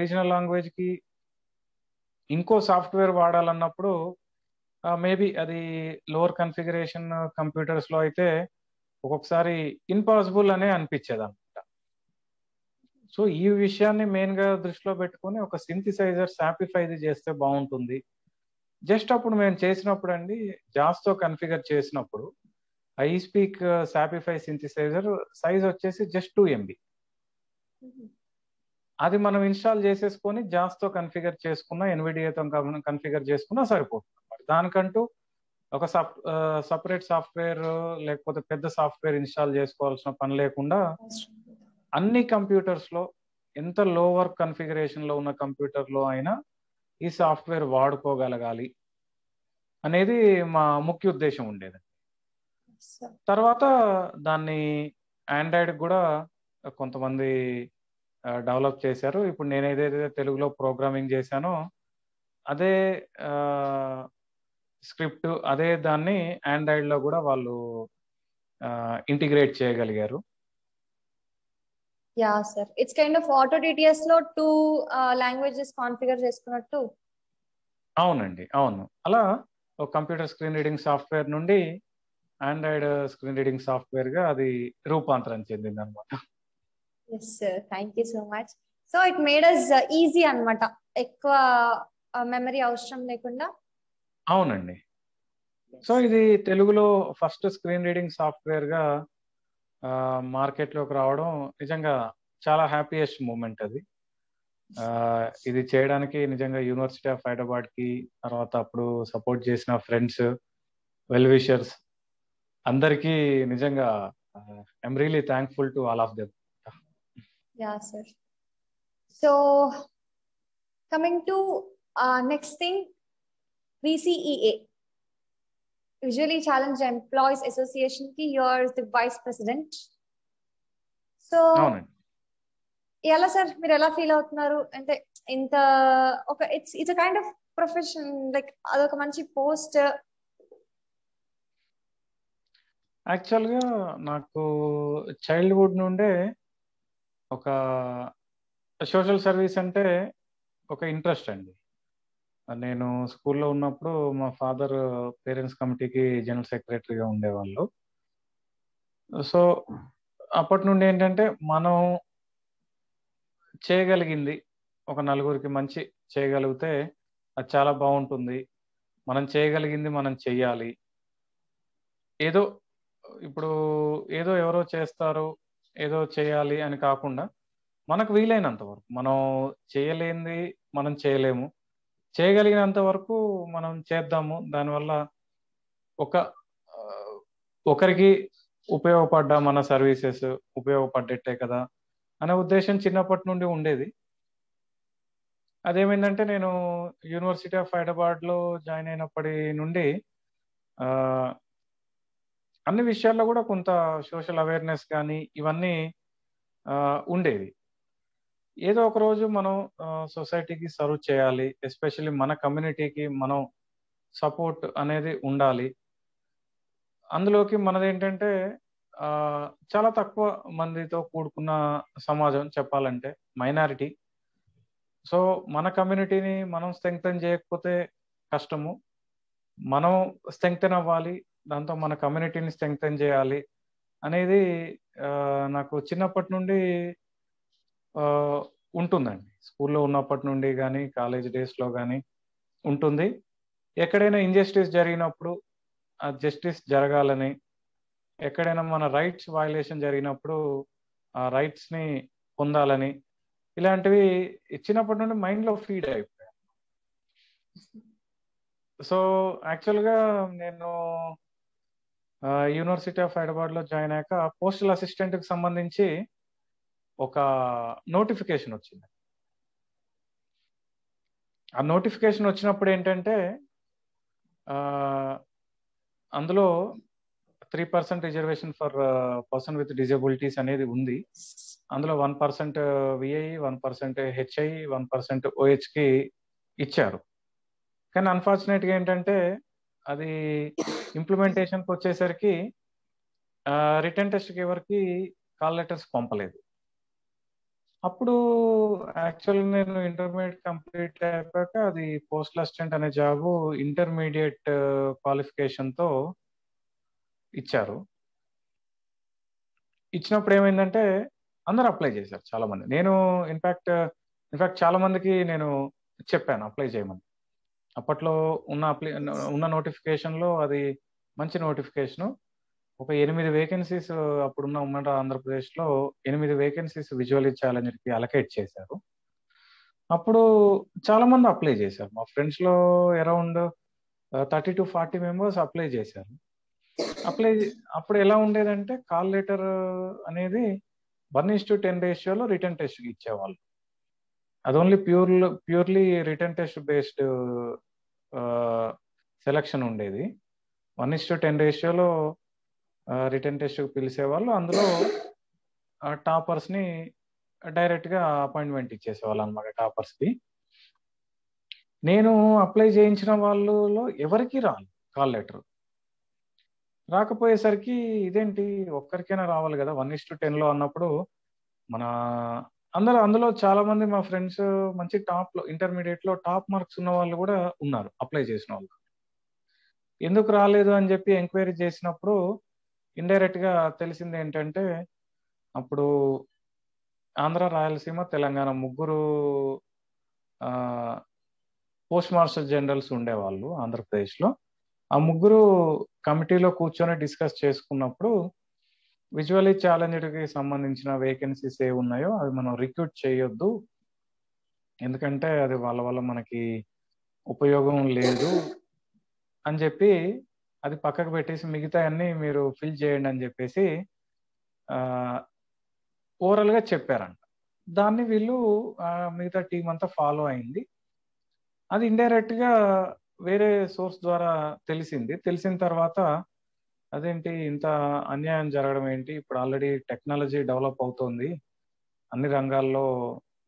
రీజనల్ లాంగ్వేజ్ కి ఇంకో సాఫ్ట్వేర్ వాడాలన్నప్పుడు మేబీ అది లోవర్ కన్ఫిగరేషన్ కంప్యూటర్స్ లో అయితే ఒక్కొక్కసారి ఇంపాసిబుల్ అనే అనిపించేది అనమాట. సో ఈ విషయాన్ని మెయిన్ గా దృష్టిలో పెట్టుకుని ఒక సింథసైజర్ సాపిఫై చేస్తే బాగుంటుంది. జస్ట్ అప్పుడు మేము చేసినప్పుడు అండి, జాస్ తో కన్ఫిగర్ చేసినప్పుడు ఐస్పీక్ సాపిఫై సింథసైజర్ సైజ్ వచ్చేసి జస్ట్ 2 MB. అది మనం ఇన్స్టాల్ చేసేసుకొని జాస్ తో కన్ఫిగర్ చేసుకున్నా, ఎన్విడిఏతో కన్ఫిగర్ చేసుకున్నా సరిపోతుంది అన్నమాట. దానికంటూ ఒక సపరేట్ సాఫ్ట్వేర్ లేకపోతే పెద్ద సాఫ్ట్వేర్ ఇన్స్టాల్ చేసుకోవాల్సిన పని లేకుండా అన్ని కంప్యూటర్స్ లో, ఎంత లోవర్ కన్ఫిగరేషన్ లో ఉన్న కంప్యూటర్ లో అయినా ఈ సాఫ్ట్వేర్ వాడుకోగలగాలి అనేది మా ముఖ్య ఉద్దేశం ఉండేది. తర్వాత దాన్ని ఆండ్రాయిడ్ కూడా కొంతమంది డెవలప్ చేశారు. ఇప్పుడు నేను ఏదైతే తెలుగులో ప్రోగ్రామింగ్ చేశానో అదే స్క్రిప్ట్, అదే దాన్ని ఆండ్రాయిడ్ లో కూడా వాళ్ళు ఇంటిగ్రేట్ చేయగలిగారు. Yeah sir, it's kind of auto DTS లో 2 లాంగ్వేజెస్ కాన్ఫిగర్ చేసుకున్నట్టు. అవునండి, అవును. అలా ఒక కంప్యూటర్ స్క్రీన్ రీడింగ్ సాఫ్ట్వేర్ నుండి ఆండ్రాయిడ్ స్క్రీన్ రీడింగ్ సాఫ్ట్వేర్ గా అది రూపాంతరం చెందింది అనమాట. Yes sir, thank you so much. So it made us easy అన్నమాట, ఎక్కువ మెమరీ అవసరం లేకుండా. అవునండి. సో ఇది తెలుగులో ఫస్ట్ స్క్రీన్ రీడింగ్ సాఫ్ట్వేర్ గా మార్కెట్ లోకి రావడం నిజంగా చాలా హ్యాపీయెస్ట్ మూమెంట్ అది. ఇది చేయడానికి నిజంగా యూనివర్సిటీ ఆఫ్ హైదరాబాద్ కి, తర్వాత అప్పుడు సపోర్ట్ చేసిన ఫ్రెండ్స్, వెల్ విషర్స్ అందరికీ నిజంగా I'm really thankful to all of them. Yeah sir. So coming to next thing, VCEA, Visually Challenged Employees Association కి you are the vice president. So ఎలా సార్, మీరు ఎలా ఫీల్ అవుతున్నారు? అంటే ఇంత ఒక it's kind of profession, like అదొక మంచి పోస్ట్. యాక్చువల్గా నాకు చైల్డ్హుడ్ నుండే ఒక సోషల్ సర్వీస్ అంటే ఒక ఇంట్రెస్ట్ అండి. నేను స్కూల్లో ఉన్నప్పుడు మా ఫాదర్ పేరెంట్స్ కమిటీకి జనరల్ సెక్రటరీగా ఉండేవాళ్ళు. సో అప్పటి నుండి ఏంటంటే మనం చేయగలిగింది ఒక నలుగురికి మంచి చేయగలిగితే అది చాలా బాగుంటుంది. మనం చేయగలిగింది మనం చెయ్యాలి. ఏదో ఇప్పుడు ఏదో ఎవరో చేస్తారు, ఏదో చేయాలి అని కాకుండా మనకు వీలైనంత వరకు మనం చేయలేనిది మనం చేయలేము, చేయగలిగినంత వరకు మనం చేద్దాము. దానివల్ల ఒకరికి ఉపయోగపడ్డ మన సర్వీసెస్ ఉపయోగపడ్డట్టే కదా అనే ఉద్దేశం చిన్నప్పటి నుండి ఉండేది. అదేమైందంటే నేను యూనివర్సిటీ ఆఫ్ హైదరాబాద్లో జాయిన్ అయినప్పటి నుండి అన్ని విషయాల్లో కూడా కొంత సోషల్ అవేర్నెస్ కానీ ఇవన్నీ ఉండేది. ఏదో ఒక రోజు మనం సొసైటీకి సర్వ్ చేయాలి, ఎస్పెషల్లీ మన కమ్యూనిటీకి మనం సపోర్ట్ అనేది ఉండాలి. అందులోకి మనదేంటంటే చాలా తక్కువ మందితో కూడుకున్న సమాజం చెప్పాలంటే, మైనారిటీ. సో మన కమ్యూనిటీని మనం స్ట్రెంగ్తన్ చేయకపోతే కష్టము. మనం స్ట్రెంగ్తన్ అవ్వాలి, దాంతో మన కమ్యూనిటీని స్ట్రెంగ్తన్ చేయాలి అనేది నాకు చిన్నప్పటి నుండి ఉంటుందండి. స్కూల్లో ఉన్నప్పటి నుండి కానీ కాలేజ్ డేస్లో కానీ ఉంటుంది. ఎక్కడైనా ఇంజస్టిస్ జరిగినప్పుడు ఆ జస్టిస్ జరగాలని, ఎక్కడైనా మన రైట్స్ వయలేషన్ జరిగినప్పుడు ఆ రైట్స్ని పొందాలని, ఇలాంటివి చిన్నప్పటి నుండి మైండ్లో ఫీడ్ అయిపోయాయి. సో యాక్చువల్గా నేను యూనివర్సిటీ ఆఫ్ హైదరాబాద్లో జాయిన్ అయ్యాక పోస్టల్ అసిస్టెంట్కి సంబంధించి ఒక నోటిఫికేషన్ వచ్చింది. ఆ నోటిఫికేషన్ వచ్చినప్పుడు ఏంటంటే అందులో 3% reservation for person with disabilities అనేది ఉంది. అందులో 1% విఐ, 1% హెచ్ఐ, 1% ఓహెచ్కి ఇచ్చారు. కానీ అన్ఫార్చునేట్గా ఏంటంటే అది ఇంప్లిమెంటేషన్కి వచ్చేసరికి రిటర్న్ టెస్ట్కి ఎవరికి కాల్ లెటర్స్ పంపలేదు. అప్పుడు యాక్చువల్గా నేను ఇంటర్మీడియట్ కంప్లీట్ అయిపోయాక అది పోస్టల్ అసిస్టెంట్ అనే జాబు ఇంటర్మీడియట్ క్వాలిఫికేషన్తో ఇచ్చారు. ఇచ్చినప్పుడు ఏమైందంటే అందరూ అప్లై చేశారు చాలా మంది. నేను ఇన్ఫాక్ట్ చాలా మందికి నేను చెప్పాను అప్లై చేయమని. అప్పట్లో ఉన్న నోటిఫికేషన్లో అది మంచి నోటిఫికేషను. ఒక 8 వేకెన్సీస్ అప్పుడున్న ఉమ్మడి ఆంధ్రప్రదేశ్లో 8 వేకెన్సీస్ విజువల్ ఛాలెంజర్కి అలకేట్ చేశారు. అప్పుడు చాలా మంది అప్లై చేశారు. మా ఫ్రెండ్స్లో అరౌండ్ 30 to 40 మెంబర్స్ అప్లై చేశారు. అప్పుడు ఎలా ఉండేదంటే కాల్ లెటర్ అనేది 1:10 రేషియోలో రిటర్న్ టెస్ట్కి ఇచ్చేవాళ్ళు. అది only purely return test based selection ఉండేది. 1:10 రేషియోలో రిటర్న్ టెస్ట్కి పిలిచేవాళ్ళు. అందులో టాపర్స్ని డైరెక్ట్గా అపాయింట్మెంట్ ఇచ్చేసేవాళ్ళు అనమాట. టాపర్స్కి నేను అప్లై చేయించిన వాళ్ళలో ఎవరికి రాలి కాల్ లెటర్. రాకపోయేసరికి ఇదేంటి ఒక్కరికైనా రావాలి కదా 1:10లో అన్నప్పుడు మన అందులో చాలా మంది మా ఫ్రెండ్స్ మంచి టాప్లో ఇంటర్మీడియట్లో టాప్ మార్క్స్ ఉన్న వాళ్ళు కూడా ఉన్నారు అప్లై చేసిన వాళ్ళు. ఎందుకు రాలేదు అని చెప్పి ఎంక్వైరీ చేసినప్పుడు ఇండైరెక్ట్గా తెలిసింది ఏంటంటే అప్పుడు Andhra, Rayalaseema, Telangana 3 post master generals ఉండేవాళ్ళు ఆంధ్రప్రదేశ్లో. ఆ 3 కమిటీలో కూర్చొని డిస్కస్ చేసుకున్నప్పుడు విజువల్లీ ఛాలెంజ్డ్కి సంబంధించిన వేకెన్సీస్ ఏ ఉన్నాయో అవి మనం రిక్రూట్ చేయొద్దు, ఎందుకంటే అది వాళ్ళ వల్ల మనకి ఉపయోగం లేదు అని చెప్పి అది పక్కకు పెట్టేసి మిగతా అన్ని మీరు ఫిల్ చేయండి అని చెప్పేసి ఓవరాల్ గా చెప్పారంట. దాన్ని వీళ్ళు మిగతా టీం అంతా ఫాలో అయింది. అది ఇండైరెక్ట్ గా వేరే సోర్స్ ద్వారా తెలిసింది. తెలిసిన తర్వాత అదేంటి ఇంత అన్యాయం జరగడం ఏంటి, ఇప్పుడు ఆల్రెడీ టెక్నాలజీ డెవలప్ అవుతోంది, అన్ని రంగాల్లో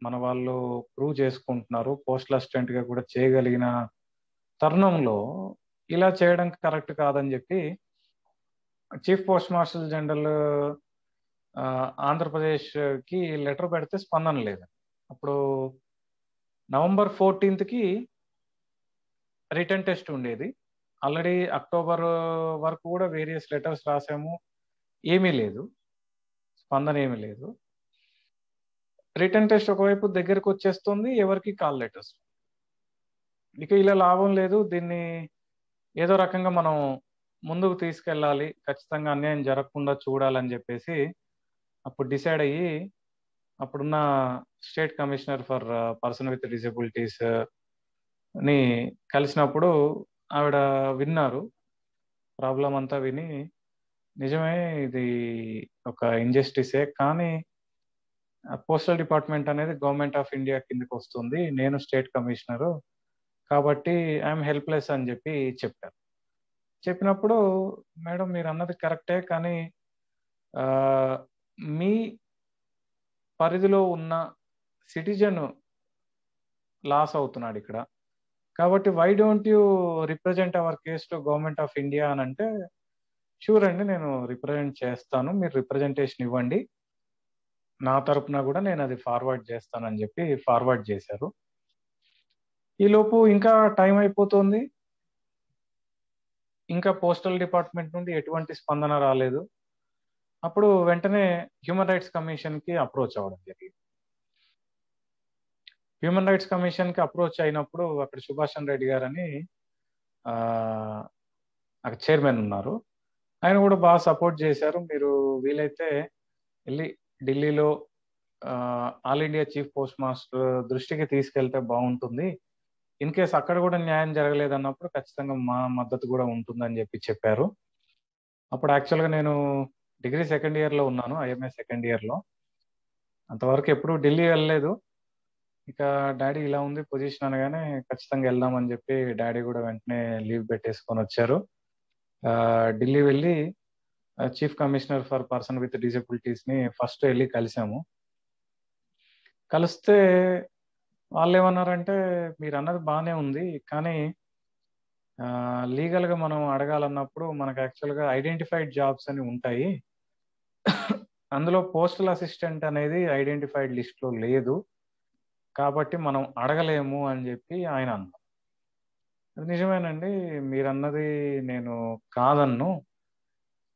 మన వాళ్ళు ప్రూవ్ చేసుకుంటున్నారు, పోస్టల్ అసిస్టెంట్ గా కూడా చేయగలిగిన తరుణంలో ఇలా చేయడం కరెక్ట్ కాదని చెప్పి chief post master general Andhra Pradesh కి లెటర్ పెడితే స్పందన లేదు. అప్పుడు November 14th కి రిటర్న్ టెస్ట్ ఉండేది. ఆల్రెడీ అక్టోబర్ వరకు కూడా వేరియస్ లెటర్స్ రాసాము, ఏమీ లేదు, స్పందన ఏమీ లేదు. రిటర్న్ టెస్ట్ ఒకవైపు దగ్గరకు వచ్చేస్తుంది, ఎవరికి కాల్ లెటర్స్. ఇక ఇలా లాభం లేదు, దీన్ని ఏదో రకంగా మనం ముందుకు తీసుకెళ్ళాలి, ఖచ్చితంగా అన్యాయం జరగకుండా చూడాలని చెప్పేసి అప్పుడు డిసైడ్ అయ్యి అప్పుడున్న state commissioner for person with disabilities ని కలిసినప్పుడు ఆవిడ విన్నారు, ప్రాబ్లం అంతా విని నిజమే ఇది ఒక ఇంజస్టిసే, కానీ పోస్టల్ డిపార్ట్మెంట్ అనేది గవర్నమెంట్ ఆఫ్ ఇండియా కిందకి వస్తుంది, నేను స్టేట్ కమిషనరు కాబట్టి ఐఎమ్ హెల్ప్లెస్ అని చెప్పి చెప్పారు. చెప్పినప్పుడు మేడం మీరు అన్నది కరెక్టే, కానీ మీ పరిధిలో ఉన్న సిటిజన్ లాస్ అవుతున్నాడు ఇక్కడ, కాబట్టి why don't you represent our case to government of India అని అంటే, షూర్ అండి నేను రిప్రజెంట్ చేస్తాను, మీరు రిప్రజెంటేషన్ ఇవ్వండి, నా తరపున కూడా నేను అది ఫార్వర్డ్ చేస్తానని చెప్పి ఫార్వర్డ్ చేశారు. ఈలోపు ఇంకా టైం అయిపోతుంది, ఇంకా పోస్టల్ డిపార్ట్మెంట్ నుండి ఎటువంటి స్పందన రాలేదు. అప్పుడు వెంటనే హ్యూమన్ రైట్స్ కమిషన్ కి అప్రోచ్ అవ్వడం జరిగింది. హ్యూమన్ రైట్స్ కమిషన్ కి అప్రోచ్ అయినప్పుడు అక్కడ సుభాషణ్ రెడ్డి గారని అక్కడ చైర్మన్ ఉన్నారు, ఆయన కూడా బాగా సపోర్ట్ చేశారు. మీరు వీలైతే వెళ్ళి ఢిల్లీలో all India chief post master దృష్టికి తీసుకెళ్తే బాగుంటుంది, ఇన్ కేస్ అక్కడ కూడా న్యాయం జరగలేదు అన్నప్పుడు ఖచ్చితంగా మా మద్దతు కూడా ఉంటుందని చెప్పి చెప్పారు. అప్పుడు యాక్చువల్గా నేను డిగ్రీ సెకండ్ ఇయర్ లో ఉన్నాను, ఐఎంఏ సెకండ్ ఇయర్ లో, అంతవరకు ఎప్పుడు ఢిల్లీ వెళ్ళలేదు. ఇక డాడీ ఇలా ఉంది పొజిషన్ అనగానే ఖచ్చితంగా వెళ్దామని చెప్పి డాడీ కూడా వెంటనే లీవ్ పెట్టేసుకొని వచ్చారు. ఢిల్లీ వెళ్ళి chief commissioner for person with disabilities ని ఫస్ట్ వెళ్ళి కలిసాము. కలిస్తే వాళ్ళు ఏమన్నారంటే, మీరు అన్నది బాగానే ఉంది, కానీ లీగల్ గా మనం అడగాలన్నప్పుడు మనకు యాక్చువల్గా ఐడెంటిఫైడ్ జాబ్స్ అని ఉంటాయి, అందులో పోస్టల్ అసిస్టెంట్ అనేది ఐడెంటిఫైడ్ లిస్ట్ లో లేదు, కాబట్టి మనం అడగలేము అని చెప్పి ఆయన అన్నారు. అది నిజమేనండి, మీరు అన్నది నేను కాదన్ను,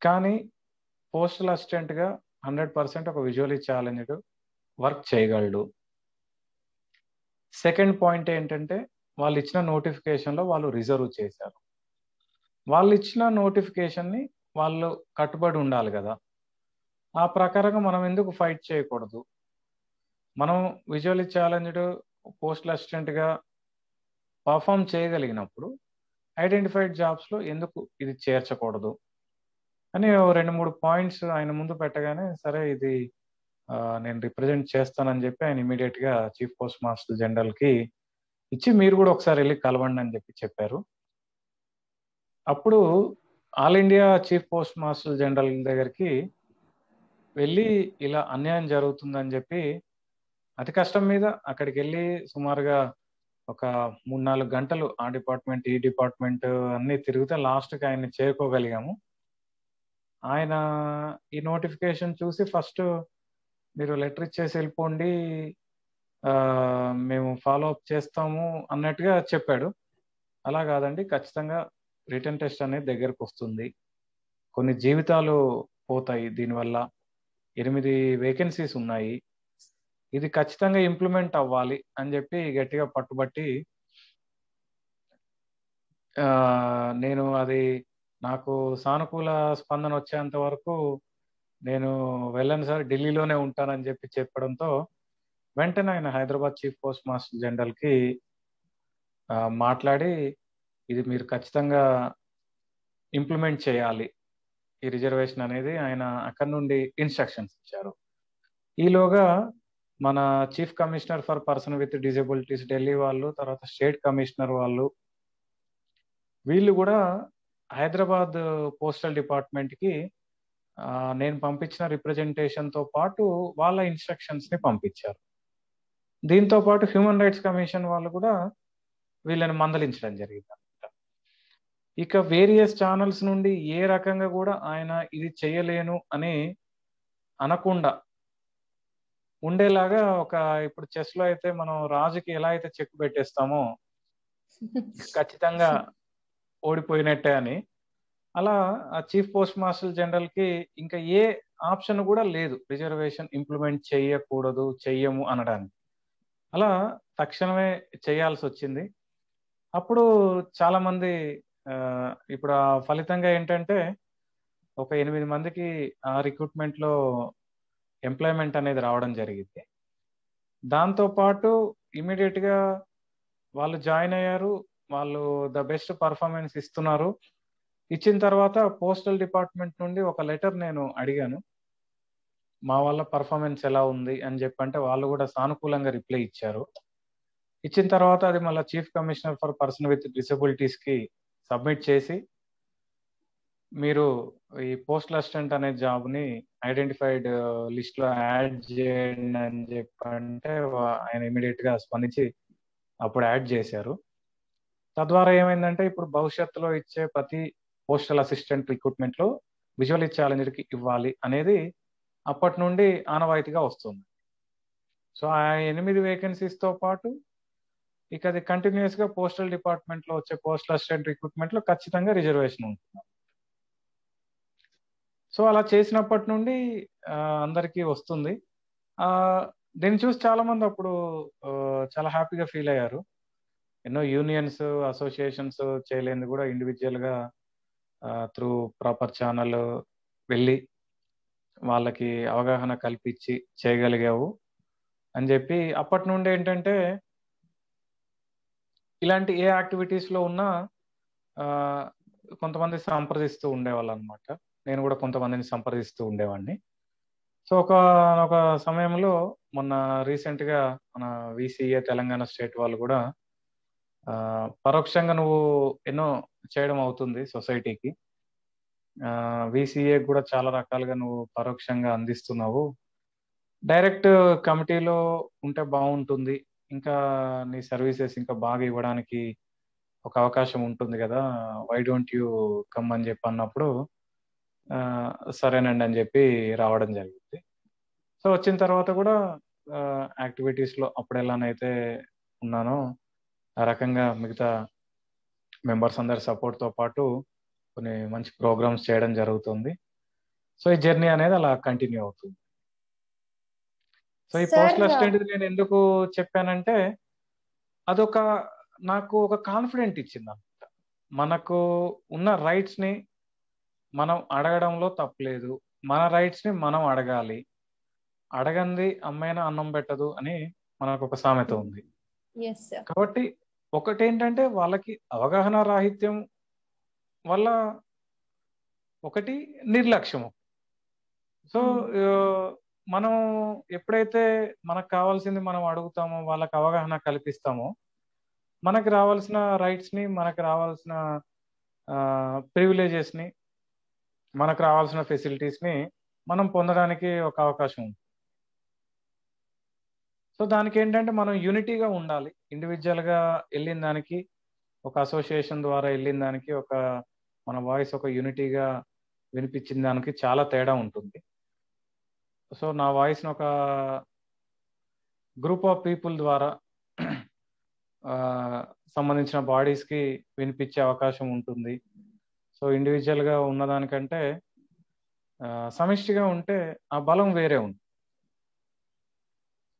కానీ పోస్టల్ అసిస్టెంట్ గా 100% ఒక విజువల్లీ ఛాలెంజ్డ్ వర్క్ చేయగలడు. సెకండ్ పాయింట్ ఏంటంటే, వాళ్ళు ఇచ్చిన నోటిఫికేషన్ లో వాళ్ళు రిజర్వ్ చేశారు, వాళ్ళు ఇచ్చిన నోటిఫికేషన్ ని వాళ్ళు కట్టుబడి ఉండాలి కదా, ఆ ప్రకారంగా మనం ఎందుకు ఫైట్ చేయకూడదు? మనం విజువల్లీ ఛాలెంజ్డ్ పోస్టల్ అసిస్టెంట్ గా పర్ఫామ్ చేయగలిగినప్పుడు ఐడెంటిఫైడ్ జాబ్స్ లో ఎందుకు ఇది చేర్చకూడదు అని 2-3 పాయింట్స్ ఆయన ముందు పెట్టగానే, సరే ఇది నేను రిప్రజెంట్ చేస్తానని చెప్పి ఆయన ఇమీడియట్ గా చీఫ్ పోస్ట్ మాస్టర్ జనరల్ కి ఇచ్చి, మీరు కూడా ఒకసారి వెళ్ళి కలవండి అని చెప్పి చెప్పారు. అప్పుడు all India chief post master general దగ్గరికి వెళ్ళి ఇలా అన్యాయం జరుగుతుందని చెప్పి అతి కష్టం మీద అక్కడికి వెళ్ళి సుమారుగా ఒక 3-4 గంటలు ఆ డిపార్ట్మెంట్ ఈ డిపార్ట్మెంట్ అన్ని తిరిగితే లాస్ట్ కి ఆయన్ని చేరుకోగలిగాము. ఆయన ఈ నోటిఫికేషన్ చూసి ఫస్ట్ మీరు లెటర్ ఇచ్చేసి వెళ్ళిపోండి, మేము ఫాలో అప్ చేస్తాము అన్నట్టుగా చెప్పాడు. అలా కాదండి, ఖచ్చితంగా రిటర్న్ టెస్ట్ అనేది దగ్గరకు వస్తుంది, కొన్ని జీవితాలు పోతాయి దీనివల్ల, 8 వేకెన్సీస్ ఉన్నాయి, ఇది ఖచ్చితంగా ఇంప్లిమెంట్ అవ్వాలి అని చెప్పి గట్టిగా పట్టుబట్టి, నేను అది నాకు సానుకూల స్పందన వచ్చేంత వరకు నేను వెళ్ళను సార్, ఢిల్లీలోనే ఉంటానని చెప్పి చెప్పడంతో వెంటనే ఆయన Hyderabad chief post master general కి మాట్లాడి ఇది మీరు ఖచ్చితంగా ఇంప్లిమెంట్ చేయాలి ఈ రిజర్వేషన్ అనేది ఆయన అక్కడ నుండి ఇన్స్ట్రక్షన్స్ ఇచ్చారు. ఈలోగా మన chief commissioner for person with disabilities Delhi వాళ్ళు, తర్వాత స్టేట్ కమిషనర్ వాళ్ళు, వీళ్ళు కూడా హైదరాబాద్ పోస్టల్ డిపార్ట్మెంట్ కి నేను పంపించిన రిప్రజెంటేషన్ తో పాటు వాళ్ళ ఇన్స్ట్రక్షన్స్ ని పంపించారు. దీంతో పాటు హ్యూమన్ రైట్స్ కమిషన్ వాళ్ళు కూడా వీళ్ళని మందలించడం జరిగింది. ఇక వేరియస్ ఛానల్స్ నుండి ఏ రకంగా కూడా ఆయన ఇది చేయలేను అని అనకుండా ఉండేలాగా ఇప్పుడు చెస్ లో అయితే మనం రాజుకి ఎలా అయితే చెక్ పెట్టేస్తామో ఖచ్చితంగా ఓడిపోయినట్టే అని, అలా ఆ చీఫ్ పోస్ట్ మాస్టర్ జనరల్ కి ఇంకా ఏ ఆప్షన్ కూడా లేదు రిజర్వేషన్ ఇంప్లిమెంట్ చేయకూడదు, చెయ్యము అనడానికి. అలా తక్షణమే చేయాల్సి వచ్చింది. అప్పుడు చాలా మంది ఇప్పుడు ఆ ఫలితంగా ఏంటంటే ఒక 8 మందికి ఆ రిక్రూట్మెంట్ లో ఎంప్లాయ్మెంట్ అనేది రావడం జరిగింది. దాంతో పాటు ఇమీడియట్ గా వాళ్ళు జాయిన్ అయ్యారు, వాళ్ళు ద బెస్ట్ పర్ఫార్మెన్స్ ఇస్తున్నారు. ఇచ్చిన తర్వాత పోస్టల్ డిపార్ట్మెంట్ నుండి ఒక లెటర్ నేను అడిగాను, మా వాళ్ళ పర్ఫార్మెన్స్ ఎలా ఉంది అని చెప్పంటే వాళ్ళు కూడా సానుకూలంగా రిప్లై ఇచ్చారు. ఇచ్చిన తర్వాత అది మళ్ళీ chief commissioner for person with disabilities కి సబ్మిట్ చేసి మీరు ఈ పోస్టల్ అసిస్టెంట్ అనే జాబ్ ని ఐడెంటిఫైడ్ లిస్ట్ లో యాడ్ చేయండి అని చెప్పంటే ఆయన ఇమీడియట్ గా స్పందించి అప్పుడు యాడ్ చేశారు. తద్వారా ఏమైందంటే ఇప్పుడు భవిష్యత్తులో ఇచ్చే ప్రతి పోస్టల్ అసిస్టెంట్ రిక్రూట్మెంట్ లో విజువల్ ఛాలెంజర్ కి ఇవ్వాలి అనేది అప్పటి నుండి ఆనవాయితీగా వస్తుంది. సో ఆ 8 వేకెన్సీస్ తో పాటు ఇక అది కంటిన్యూస్ గా పోస్టల్ డిపార్ట్మెంట్ లో వచ్చే పోస్టల్ అసిస్టెంట్ రిక్రూట్మెంట్ లో ఖచ్చితంగా రిజర్వేషన్ ఉంటుంది. సో అలా చేసినప్పటి నుండి అందరికీ వస్తుంది. దీన్ని చూసి చాలా మంది అప్పుడు చాలా హ్యాపీగా ఫీల్ అయ్యారు. ఎన్నో యూనియన్స్, అసోసియేషన్స్ చేయలేని కూడా ఇండివిజువల్ గా త్రూ ప్రాపర్ ఛానల్ వెళ్ళి వాళ్ళకి అవగాహన కల్పించి చేయగలిగావు అని చెప్పి అప్పటి నుండి ఏంటంటే ఇలాంటి ఏ యాక్టివిటీస్ లో ఉన్నా కొంతమంది సంప్రదిస్తూ ఉండేవాళ్ళు అనమాట. నేను కూడా కొంతమందిని సంప్రదిస్తూ ఉండేవాడిని. సో ఒక సమయంలో మొన్న రీసెంట్ గా మన విసిఏ తెలంగాణ స్టేట్ వాళ్ళు కూడా పరోక్షంగా నువ్వు ఎన్నో చేయడం అవుతుంది సొసైటీకి, విసిఏ కూడా చాలా రకాలుగా నువ్వు పరోక్షంగా అందిస్తున్నావు, డైరెక్ట్ కమిటీలో ఉంటే బాగుంటుంది, ఇంకా నీ సర్వీసెస్ ఇంకా బాగా ఇవ్వడానికి ఒక అవకాశం ఉంటుంది కదా, వై డోంట్ యూ కమ్ అని చెప్పి అన్నప్పుడు సరేనండి అని చెప్పి రావడం జరిగింది. సో వచ్చిన తర్వాత కూడా యాక్టివిటీస్ లో అప్పుడు ఎలానైతే ఉన్నానో ఆ రకంగా మిగతా మెంబర్స్ అందరి సపోర్ట్ తో పాటు కొన్ని మంచి ప్రోగ్రామ్స్ చేయడం జరుగుతుంది. సో ఈ జర్నీ అనేది అలా కంటిన్యూ అవుతుంది. సో ఈ పోస్టల్ అసిస్టెంట్ నేను ఎందుకు చెప్పానంటే అదొక నాకు ఒక కాన్ఫిడెంట్ ఇచ్చింది అనమాట. మనకు ఉన్న రైట్స్ ని మనం అడగడంలో తప్పలేదు, మన రైట్స్ ని మనం అడగాలి, అడగంది అమ్మైనా అన్నం పెట్టదు అని మనకు ఒక సామెత ఉంది. కాబట్టి ఒకటేంటంటే వాళ్ళకి అవగాహన రాహిత్యం వల్ల ఒకటి నిర్లక్ష్యము. సో మనం ఎప్పుడైతే మనకు కావాల్సింది మనం అడుగుతామో, వాళ్ళకి అవగాహన కల్పిస్తామో, మనకి రావాల్సిన రైట్స్ ని, మనకు రావాల్సిన ప్రివిలేజెస్ ని, మనకు రావాల్సిన ఫెసిలిటీస్ ని మనం పొందడానికి ఒక అవకాశం ఉంది. సో దానికి ఏంటంటే మనం యూనిటీగా ఉండాలి. ఇండివిజువల్ గా వెళ్ళిన దానికి, ఒక అసోసియేషన్ ద్వారా వెళ్ళిన దానికి, మన వాయిస్ ఒక యూనిటీగా వినిపించిన దానికి చాలా తేడా ఉంటుంది. సో నా వాయిస్ ఒక గ్రూప్ ఆఫ్ పీపుల్ ద్వారా సంబంధించిన బాడీస్ కి వినిపించే అవకాశం ఉంటుంది. సో ఇండివిజువల్ గా ఉన్నదానికంటే సమిష్టిగా ఉంటే ఆ బలం వేరే ఉంది.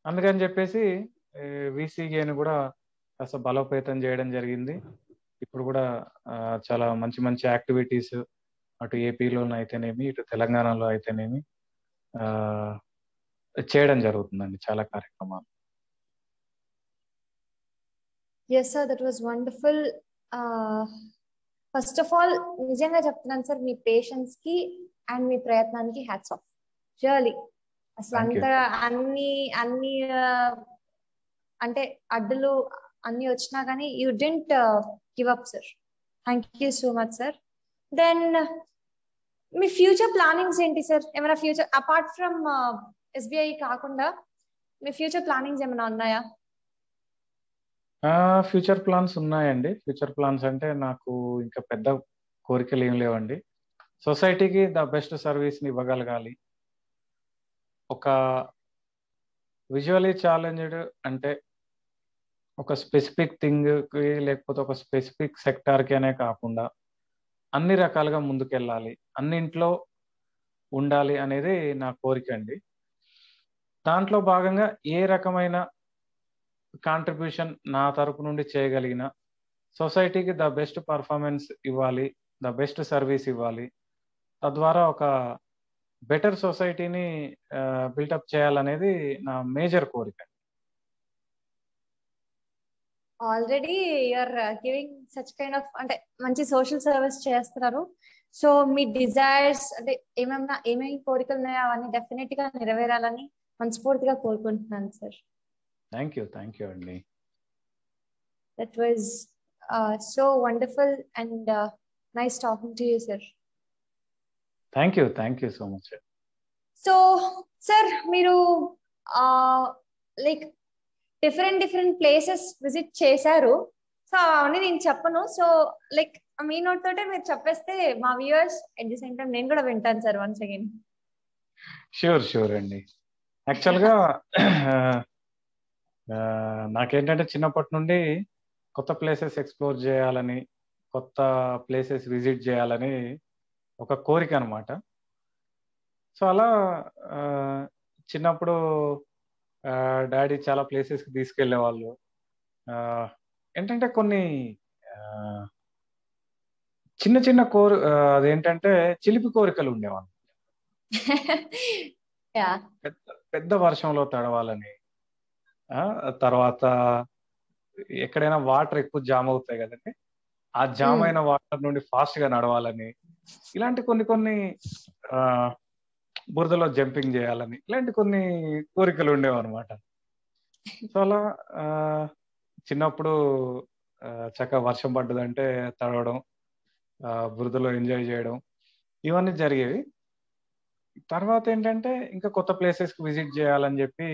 అందుకని చెప్పేసి విసిఏని కూడా కాస్త బలోపేతం చేయడం జరిగింది. ఇప్పుడు కూడా చాలా మంచి మంచి యాక్టివిటీస్ అటు ఏపీలో అయితేనేమి, ఇటు తెలంగాణలో అయితేనేమి చేయడం జరుగుతుందండి, చాలా కార్యక్రమాలు. Yes sir, that was wonderful. First of all నిజంగా చెప్తున్నాను సార్, మీ పేషెన్స్ కి అండ్ మీ ప్రయత్నానికి హ్యాట్స్ ఆఫ్. రియలీ అసలు థ్యాంక్ యూ. అంత అన్ని అన్ని అంటే అడ్డులు అన్ని వచ్చినా కానీ you didn't give up sir. Thank you so much sir. Then మీ ఫ్యూచర్ ప్లానింగ్స్ ఏంటి సార్? ఏమైనా ఫ్యూచర్ అపార్ట్ ఫ్రమ్ ఎస్బీఐ కాకుండా మీ ఫ్యూచర్ ప్లానింగ్స్ ఏమైనా ఉన్నాయా? ఫ్యూచర్ ప్లాన్స్ ఉన్నాయండి. ఫ్యూచర్ ప్లాన్స్ అంటే నాకు ఇంకా పెద్ద కోరికలు ఏం లేవండి. సొసైటీకి ద బెస్ట్ సర్వీస్ని ఇవ్వగలగాలి. ఒక విజువలీ ఛాలెంజ్డ్ అంటే ఒక స్పెసిఫిక్ థింగ్కి లేకపోతే ఒక స్పెసిఫిక్ సెక్టార్కి అనే కాకుండా అన్ని రకాలుగా ముందుకెళ్ళాలి, అన్నింట్లో ఉండాలి అనేది నా కోరిక అండి. దాంట్లో భాగంగా ఏ రకమైన కాంట్రిబ్యూషన్ నా తరపు నుండి చేయగలిగిన సొసైటీకి ద బెస్ట్ పర్ఫార్మెన్స్ ఇవ్వాలి, ద బెస్ట్ సర్వీస్ ఇవ్వాలి, తద్వారా ఒక బెటర్ సొసైటీని బిల్డప్ చేయాలనేది నా మేజర్ కోరిక. Already you are giving such kind of అంటే మంచి సోషల్ సర్వీస్ చేస్తున్నారు. సో మీ డిజైర్స్ అంటే ఏమేమి కోరికలు ఉన్నాయో అవన్నీ డెఫినెట్ గా నెరవేరాలని మనస్ఫూర్తిగా కోరుకుంటున్నాను సార్. థ్యాంక్ యూ అండి. That was so wonderful and nice talking to you sir. Thank you so much. So sir మీరు లైక్ డిఫరెంట్ ప్లేసెస్ విజిట్ చేశారు. సో అవన్నీ నేను చెప్పను. సో లైక్ మీ నోట్ తోటే మీరు చెప్పేస్తే మా viewers at the same time నేను కూడా వింటాను సార్ వన్స్ అగైన్. షూర్ అండి. యాక్చువల్గా నాకేంటంటే చిన్నప్పటి నుండి కొత్త ప్లేసెస్ ఎక్స్ప్లోర్ చేయాలని, కొత్త ప్లేసెస్ విజిట్ చేయాలని ఒక కోరిక అనమాట. సో అలా చిన్నప్పుడు డాడీ చాలా ప్లేసెస్కి తీసుకెళ్లే వాళ్ళు. ఏంటంటే కొన్ని చిన్న అదేంటంటే చిలిపి కోరికలు ఉండేవాళ్ళు. పెద్ద వర్షంలో తడవాలని, తర్వాత ఎక్కడైనా వాటర్ ఎక్కువ జామ్ అవుతాయి కదండి, ఆ జామ్ అయిన వాటర్ నుండి ఫాస్ట్ గా నడవాలని, ఇలాంటి కొన్ని బురదలో జంపింగ్ చేయాలని, ఇలాంటి కొన్ని కోరికలు ఉండేవి అనమాట. సో అలా చిన్నప్పుడు చక్కగా వర్షం పడ్డదంటే తడవడం, బురదలో ఎంజాయ్ చేయడం, ఇవన్నీ జరిగేవి. తర్వాత ఏంటంటే ఇంకా కొత్త ప్లేసెస్కి విజిట్ చేయాలని చెప్పి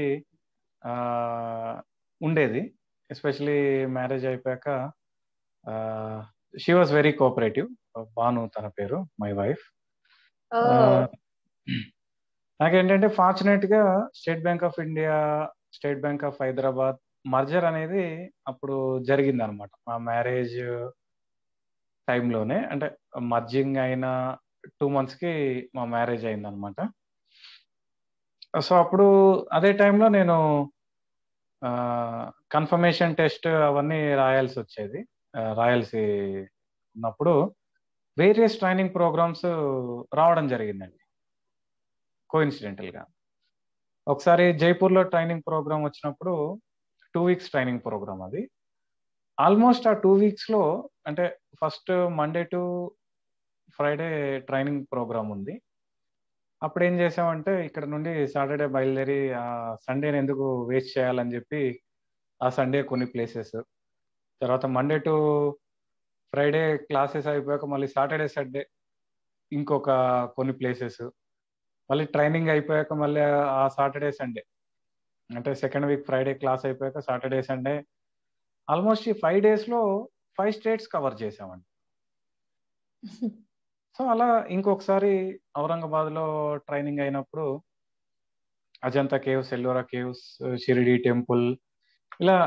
ఉండేది. ఎస్పెషలీ మ్యారేజ్ అయిపోయాక she was very cooperative. Bhanu తన పేరు, మై వైఫ్. నాకేంటంటే ఫార్చునేట్ గా state bank of India, state bank of Hyderabad merger అనేది అప్పుడు జరిగింది అనమాట. మా మ్యారేజ్ టైంలోనే, అంటే మర్జింగ్ అయిన 2 months కి మా మ్యారేజ్ అయింది అనమాట. సో అప్పుడు అదే టైంలో నేను కన్ఫర్మేషన్ టెస్ట్ అవన్నీ రాయాల్సి ఉన్నప్పుడు వేరియస్ ట్రైనింగ్ ప్రోగ్రామ్స్ రావడం జరిగిందండి కోఇన్సిడెంటల్ గా. ఒకసారి జైపూర్లో ట్రైనింగ్ ప్రోగ్రామ్ వచ్చినప్పుడు 2 weeks ట్రైనింగ్ ప్రోగ్రామ్ అది. ఆల్మోస్ట్ ఆ 2 weeks లో అంటే first Monday to Friday training program ఉంది. అప్పుడు ఏం చేసామంటే ఇక్కడ నుండి సాటర్డే బయలుదేరి ఆ సండేని ఎందుకు వేస్ట్ చేయాలని చెప్పి ఆ సండే కొన్ని ప్లేసెస్, తర్వాత మండే టు ఫ్రైడే క్లాసెస్ అయిపోయాక మళ్ళీ సాటర్డే సండే ఇంకొక కొన్ని ప్లేసెస్, మళ్ళీ ట్రైనింగ్ అయిపోయాక మళ్ళీ ఆ సాటర్డే సండే అంటే సెకండ్ వీక్ ఫ్రైడే క్లాస్ అయిపోయాక సాటర్డే సండే ఆల్మోస్ట్ ఈ 5 days లో 5 states కవర్ చేసామండి. సో అలా ఇంకొకసారి ఔరంగాబాద్ లో ట్రైనింగ్ అయినప్పుడు Ajanta caves, Ellora caves, Shirdi temple, ఇలా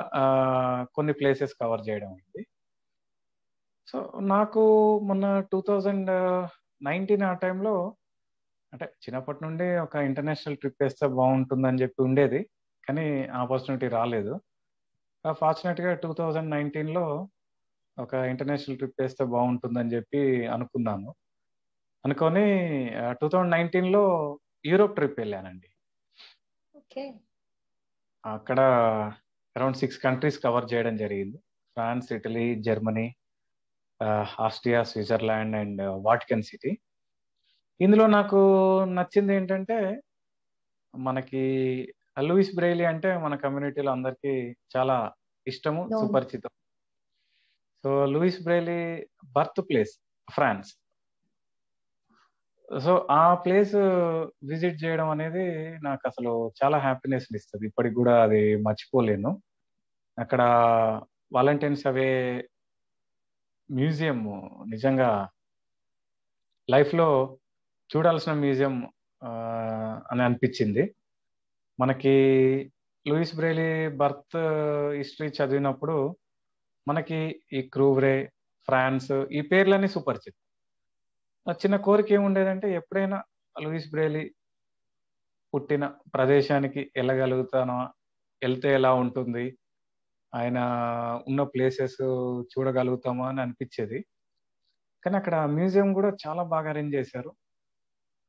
కొన్ని ప్లేసెస్ కవర్ చేయడం అయింది. సో నాకు మొన్న 2019 ఆ టైంలో అంటే చిన్నప్పటి నుండి ఒక ఇంటర్నేషనల్ ట్రిప్ వేస్తే బాగుంటుందని చెప్పి ఉండేది, కానీ ఆపర్చునిటీ రాలేదు. ఫార్చునేట్గా 2019లో ఒక ఇంటర్నేషనల్ ట్రిప్ వేస్తే బాగుంటుందని చెప్పి అనుకున్నాను. అనుకొని 2019లో యూరోప్ ట్రిప్ వెళ్ళానండి. అక్కడ అరౌండ్ 6 countries కవర్ చేయడం జరిగింది. France, Italy, Germany, Austria, Switzerland and Vatican city. ఇందులో నాకు నచ్చింది ఏంటంటే మనకి లూయిస్ బ్రెయిలీ అంటే మన కమ్యూనిటీలో అందరికీ చాలా ఇష్టము, No. సుపరిచితం. So Louis Braille birth place France. So ఆ ప్లేస్ విజిట్ చేయడం అనేది నాకు అసలు చాలా హ్యాపీనెస్ ఇస్తుంది. ఇప్పటికి కూడా అది మర్చిపోలేను. అక్కడ వాలంటైన్స్ అవే మ్యూజియం నిజంగా లైఫ్ లో చూడాల్సిన మ్యూజియం అని అనిపించింది. మనకి లూయిస్ బ్రెయిలీ బర్త్ హిస్టరీ చదివినప్పుడు మనకి ఈ క్రూవ్రే, ఫ్రాన్స్ ఈ పేర్లన్నీ సుపరిచితం. నా చిన్న కోరిక ఏముండేదంటే ఎప్పుడైనా లూయిస్ బ్రెయిలీ పుట్టిన ప్రదేశానికి వెళ్ళగలుగుతానా, వెళ్తే ఎలా ఉంటుంది, ఆయన ఉన్న ప్లేసెస్ చూడగలుగుతామా అని అనిపించేది. కానీ అక్కడ మ్యూజియం కూడా చాలా బాగా అరేంజ్ చేశారు.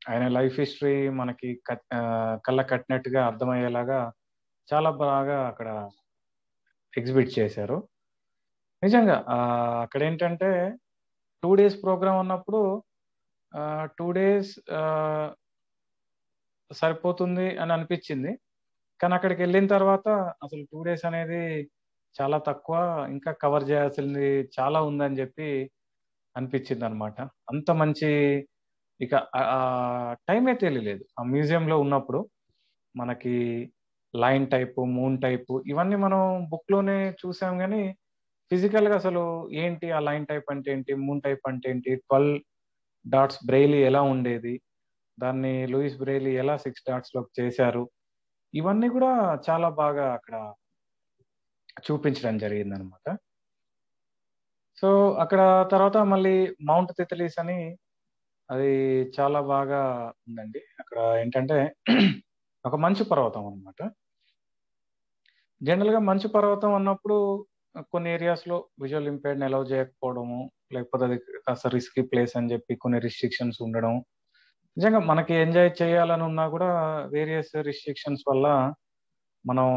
ఆయన లైఫ్ హిస్టరీ మనకి కళ్ళ కట్టినట్టుగా అర్థమయ్యేలాగా చాలా బాగా అక్కడ ఎగ్జిబిట్ చేశారు. నిజంగా అక్కడ ఏంటంటే 2 days ప్రోగ్రామ్ ఉన్నప్పుడు 2 days సరిపోతుంది అని అనిపించింది. కానీ అక్కడికి వెళ్ళిన తర్వాత అసలు 2 days అనేది చాలా తక్కువ, ఇంకా కవర్ చేయాల్సింది చాలా ఉందని చెప్పి అనిపించింది అనమాట. అంత మంచి ఇక టైమే తెలియలేదు ఆ మ్యూజియంలో ఉన్నప్పుడు. మనకి లైన్ టైపు, మూన్ టైపు ఇవన్నీ మనం బుక్ లోనే చూసాం, కానీ ఫిజికల్ గా అసలు ఏంటి ఆ లైన్ టైప్ అంటే ఏంటి, మూన్ టైప్ అంటే ఏంటి, 12 డాట్స్ బ్రెయిలీ ఎలా ఉండేది, దాన్ని లూయిస్ బ్రెయిలీ ఎలా 6 డాట్స్ లోకి చేశారు, ఇవన్నీ కూడా చాలా బాగా అక్కడ చూపించడం జరిగింది అనమాట. సో అక్కడ తర్వాత మళ్ళీ మౌంట్ తితలీస్ అని, అది చాలా బాగా ఉందండి. అక్కడ ఏంటంటే ఒక మంచు పర్వతం అనమాట. జనరల్ గా మంచు పర్వతం అన్నప్పుడు కొన్ని ఏరియాస్ లో విజువల్ ఇంపైర్డ్ అలౌ చేయకపోవడము, లేకపోతే అది కాస్త రిస్కీ ప్లేస్ అని చెప్పి కొన్ని రిస్ట్రిక్షన్స్ ఉండడం. నిజంగా మనకి ఎంజాయ్ చేయాలని ఉన్నా కూడా వేరియస్ రిస్ట్రిక్షన్స్ వల్ల మనం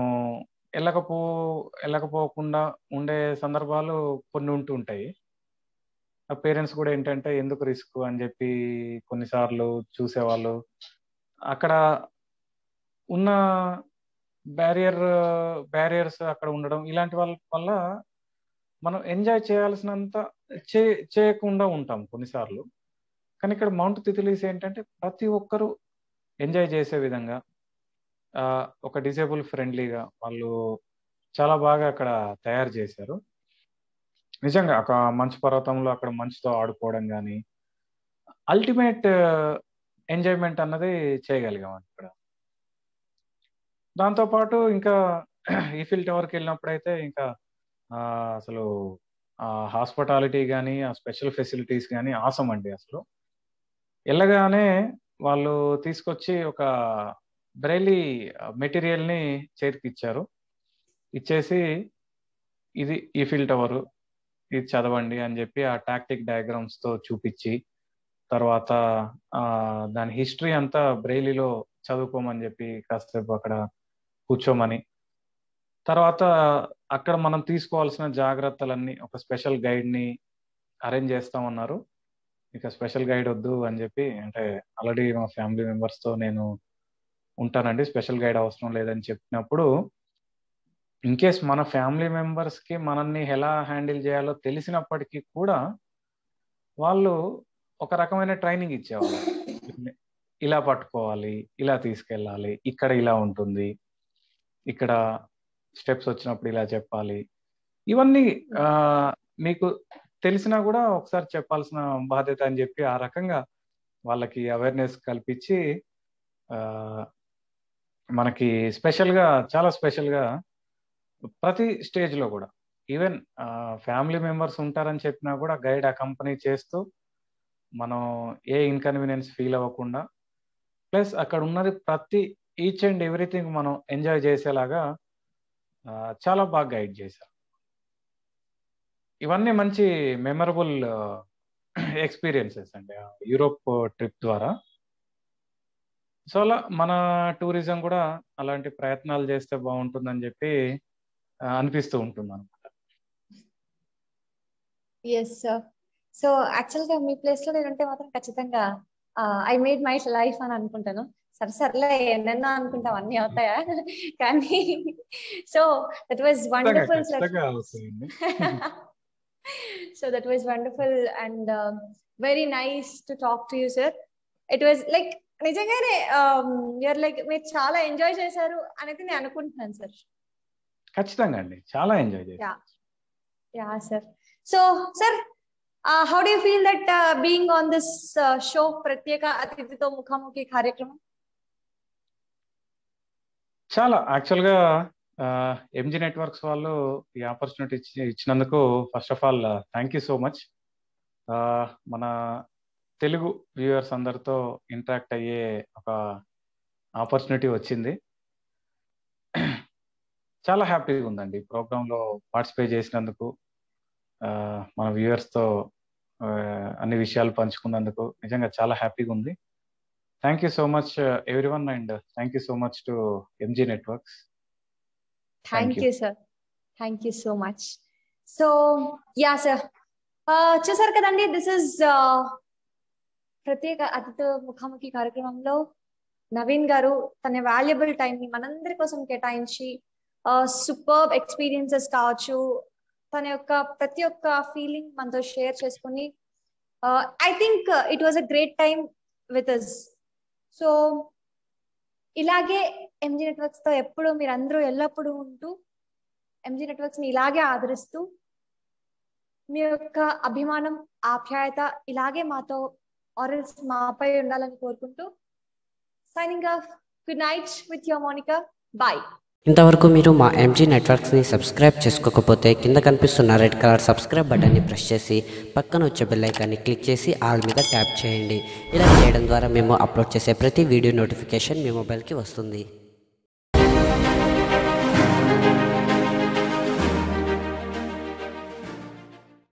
వెళ్ళకపో వెళ్ళకపోకుండా ఉండే సందర్భాలు కొన్ని ఉంటూ ఉంటాయి. ఆ పేరెంట్స్ కూడా ఏంటంటే ఎందుకు రిస్క్ అని చెప్పి కొన్నిసార్లు చూసేవాళ్ళు. అక్కడ ఉన్న బ్యారియర్స్ అక్కడ ఉండడం, ఇలాంటి వాళ్ళ వల్ల మనం ఎంజాయ్ చేయాల్సినంత చేయకుండా ఉంటాం కొన్నిసార్లు. కానీ ఇక్కడ మౌంట్ తితిలీస్ ఏంటంటే ప్రతి ఒక్కరూ ఎంజాయ్ చేసే విధంగా ఒక డిసేబుల్ ఫ్రెండ్లీగా వాళ్ళు చాలా బాగా అక్కడ తయారు చేశారు. నిజంగా ఒక మంచు పర్వతంలో అక్కడ మంచుతో ఆడుకోవడం కానీ అల్టిమేట్ ఎంజాయ్మెంట్ అన్నది చేయగలిగాం అక్కడ. దాంతోపాటు ఇంకా ఈఫిల్ టవర్కి వెళ్ళినప్పుడైతే ఇంకా అసలు ఆ హాస్పిటాలిటీ కానీ ఆ స్పెషల్ ఫెసిలిటీస్ కానీ ఆసం అండి. అసలు వెళ్ళగానే వాళ్ళు తీసుకొచ్చి ఒక బ్రెయిలీ మెటీరియల్ ని చేతికి ఇచ్చారు. ఇచ్చేసి ఇది ఈఫిల్ టవర్, ఇది చదవండి అని చెప్పి ఆ టాక్టిక్ డయాగ్రామ్స్ తో చూపించి, తర్వాత దాని హిస్టరీ అంతా బ్రెయిలీలో చదువుకోమని చెప్పి కాసేపు అక్కడ కూర్చోమని, తర్వాత అక్కడ మనం తీసుకోవాల్సిన జాగ్రత్తలన్నీ ఒక స్పెషల్ గైడ్ ని అరేంజ్ చేస్తామన్నారు. ఇక స్పెషల్ గైడ్ వద్దు అని చెప్పి, అంటే ఆల్రెడీ మా ఫ్యామిలీ మెంబర్స్ తో నేను ఉంటానండి, స్పెషల్ గైడ్ అవసరం లేదని చెప్పినప్పుడు, ఇన్ కేస్ మన ఫ్యామిలీ మెంబర్స్ కి మనల్ని ఎలా హ్యాండిల్ చేయాలో తెలిసినప్పటికీ కూడా వాళ్ళు ఒక రకమైన ట్రైనింగ్ ఇచ్చేవాళ్ళు. ఇలా పట్టుకోవాలి, ఇలా తీసుకెళ్ళాలి, ఇక్కడ ఇలా ఉంటుంది, ఇక్కడ స్టెప్స్ వచ్చినప్పుడు ఇలా చెప్పాలి, ఇవన్నీ మీకు తెలిసినా కూడా ఒకసారి చెప్పాల్సిన బాధ్యత అని చెప్పి ఆ రకంగా వాళ్ళకి అవేర్నెస్ కల్పించి మనకి స్పెషల్గా, చాలా స్పెషల్గా ప్రతి స్టేజ్ లో కూడా ఈవెన్ ఫ్యామిలీ మెంబర్స్ ఉంటారని చెప్పినా కూడా గైడ్ అకంపెనీ చేస్తూ మనం ఏ ఇన్కన్వీనియన్స్ ఫీల్ అవ్వకుండా, ప్లస్ అక్కడ ఉన్నది ప్రతి ఈచ్ అండ్ ఎవ్రీథింగ్ మనం ఎంజాయ్ చేసేలాగా చాలా బాగా గైడ్ చేశారు. ఇవన్నీ మంచి మెమరబుల్ ఎక్స్పీరియన్సెస్ అండి యూరోప్ ట్రిప్ ద్వారా. సో అలా మన టూరిజం కూడా అలాంటి ప్రయత్నాలు చేస్తే బాగుంటుందని చెప్పి అనిపిస్తూ ఉంటుంది అనమాట. Yes sir. సో యాక్చువల్ గా మీ ప్లేస్ లో నేనంటే మాత్రం ఖచ్చితంగా ఐ మేడ్ మై లైఫ్ అని అనుకుంటాను. సర్లే ఎన్నెన్నో అనుకుంటాం, అన్ని అవుతాయా? కానీ so that was wonderful sir. ఖచ్చితంగా అవుతాయండి. So that was wonderful and very nice to talk to you sir. It was like నిజంగానే యూఆర్ లైక్ మీరు చాలా ఎంజాయ్ చేశారు అనేది నేను అనుకుంటున్నాను సార్. ఖచ్చితంగా అండి, చాలా ఎంజాయ్ చేశాను. Yeah sir. So sir, how do you feel that being on this show ప్రత్యేక అతిథితో ముఖాముఖి కార్యక్రమం? చాలా యాక్చువల్ గా ఎంజీ నెట్వర్క్స్ వాళ్ళు ఈ ఆపర్చునిటీ ఇచ్చినందుకు first of all thank you so much. మన తెలుగు వ్యూవర్స్ అందరితో ఇంటరాక్ట్ అయ్యే ఒక ఆపర్చునిటీ వచ్చింది. చాలా హ్యాపీగా ఉందండి ప్రోగ్రామ్ లో పార్టిసిపేట్ చేసినందుకు, మన వ్యూవర్స్ తో అన్ని విషయాలు పంచుకున్నందుకు నిజంగా చాలా హ్యాపీగా ఉంది. Thank you so much everyone and thank you so much to MG networks. Thank you sir, thank you so much. So yeah sir, చూసారు కదండి, దిస్ ఇస్ ప్రత్యేక అతిథి ముఖాముఖి కార్యక్రమంలో నవీన్ గారు తన వాల్యుబుల్ టైం ని మనందరి కోసం కేటాయించి సూపర్బ్ ఎక్స్పీరియన్సెస్ కావచ్చు, తన యొక్క ప్రతి ఒక్క ఫీలింగ్ మనతో షేర్ చేసుకుని I think it was a great time with us. So ఇలాగే ఎంజీ నెట్వర్క్స్ తో ఎప్పుడు మీరందరూ ఎల్లప్పుడూ ఉంటూ ఎంజీ నెట్వర్క్స్ ని ఇలాగే ఆదరిస్తూ మీ యొక్క అభిమానం, ఆప్యాయత ఇలాగే మాతో ఆర్ఎల్స్ మాపై ఉండాలని కోరుకుంటూ signing off. Good night with your Monika. Bye. ఇంతవరకు మీరు మా ఎంజీ నెట్వర్క్స్ని సబ్స్క్రైబ్ చేసుకోకపోతే కింద కనిపిస్తున్న రెడ్ కలర్ సబ్స్క్రైబ్ బటన్ని ప్రెస్ చేసి పక్కన వచ్చే బెల్ ఐకాన్ని క్లిక్ చేసి ఆల్ మీద ట్యాప్ చేయండి. ఇలా చేయడం ద్వారా మేము అప్లోడ్ చేసే ప్రతి వీడియో నోటిఫికేషన్ మీ మొబైల్కి వస్తుంది.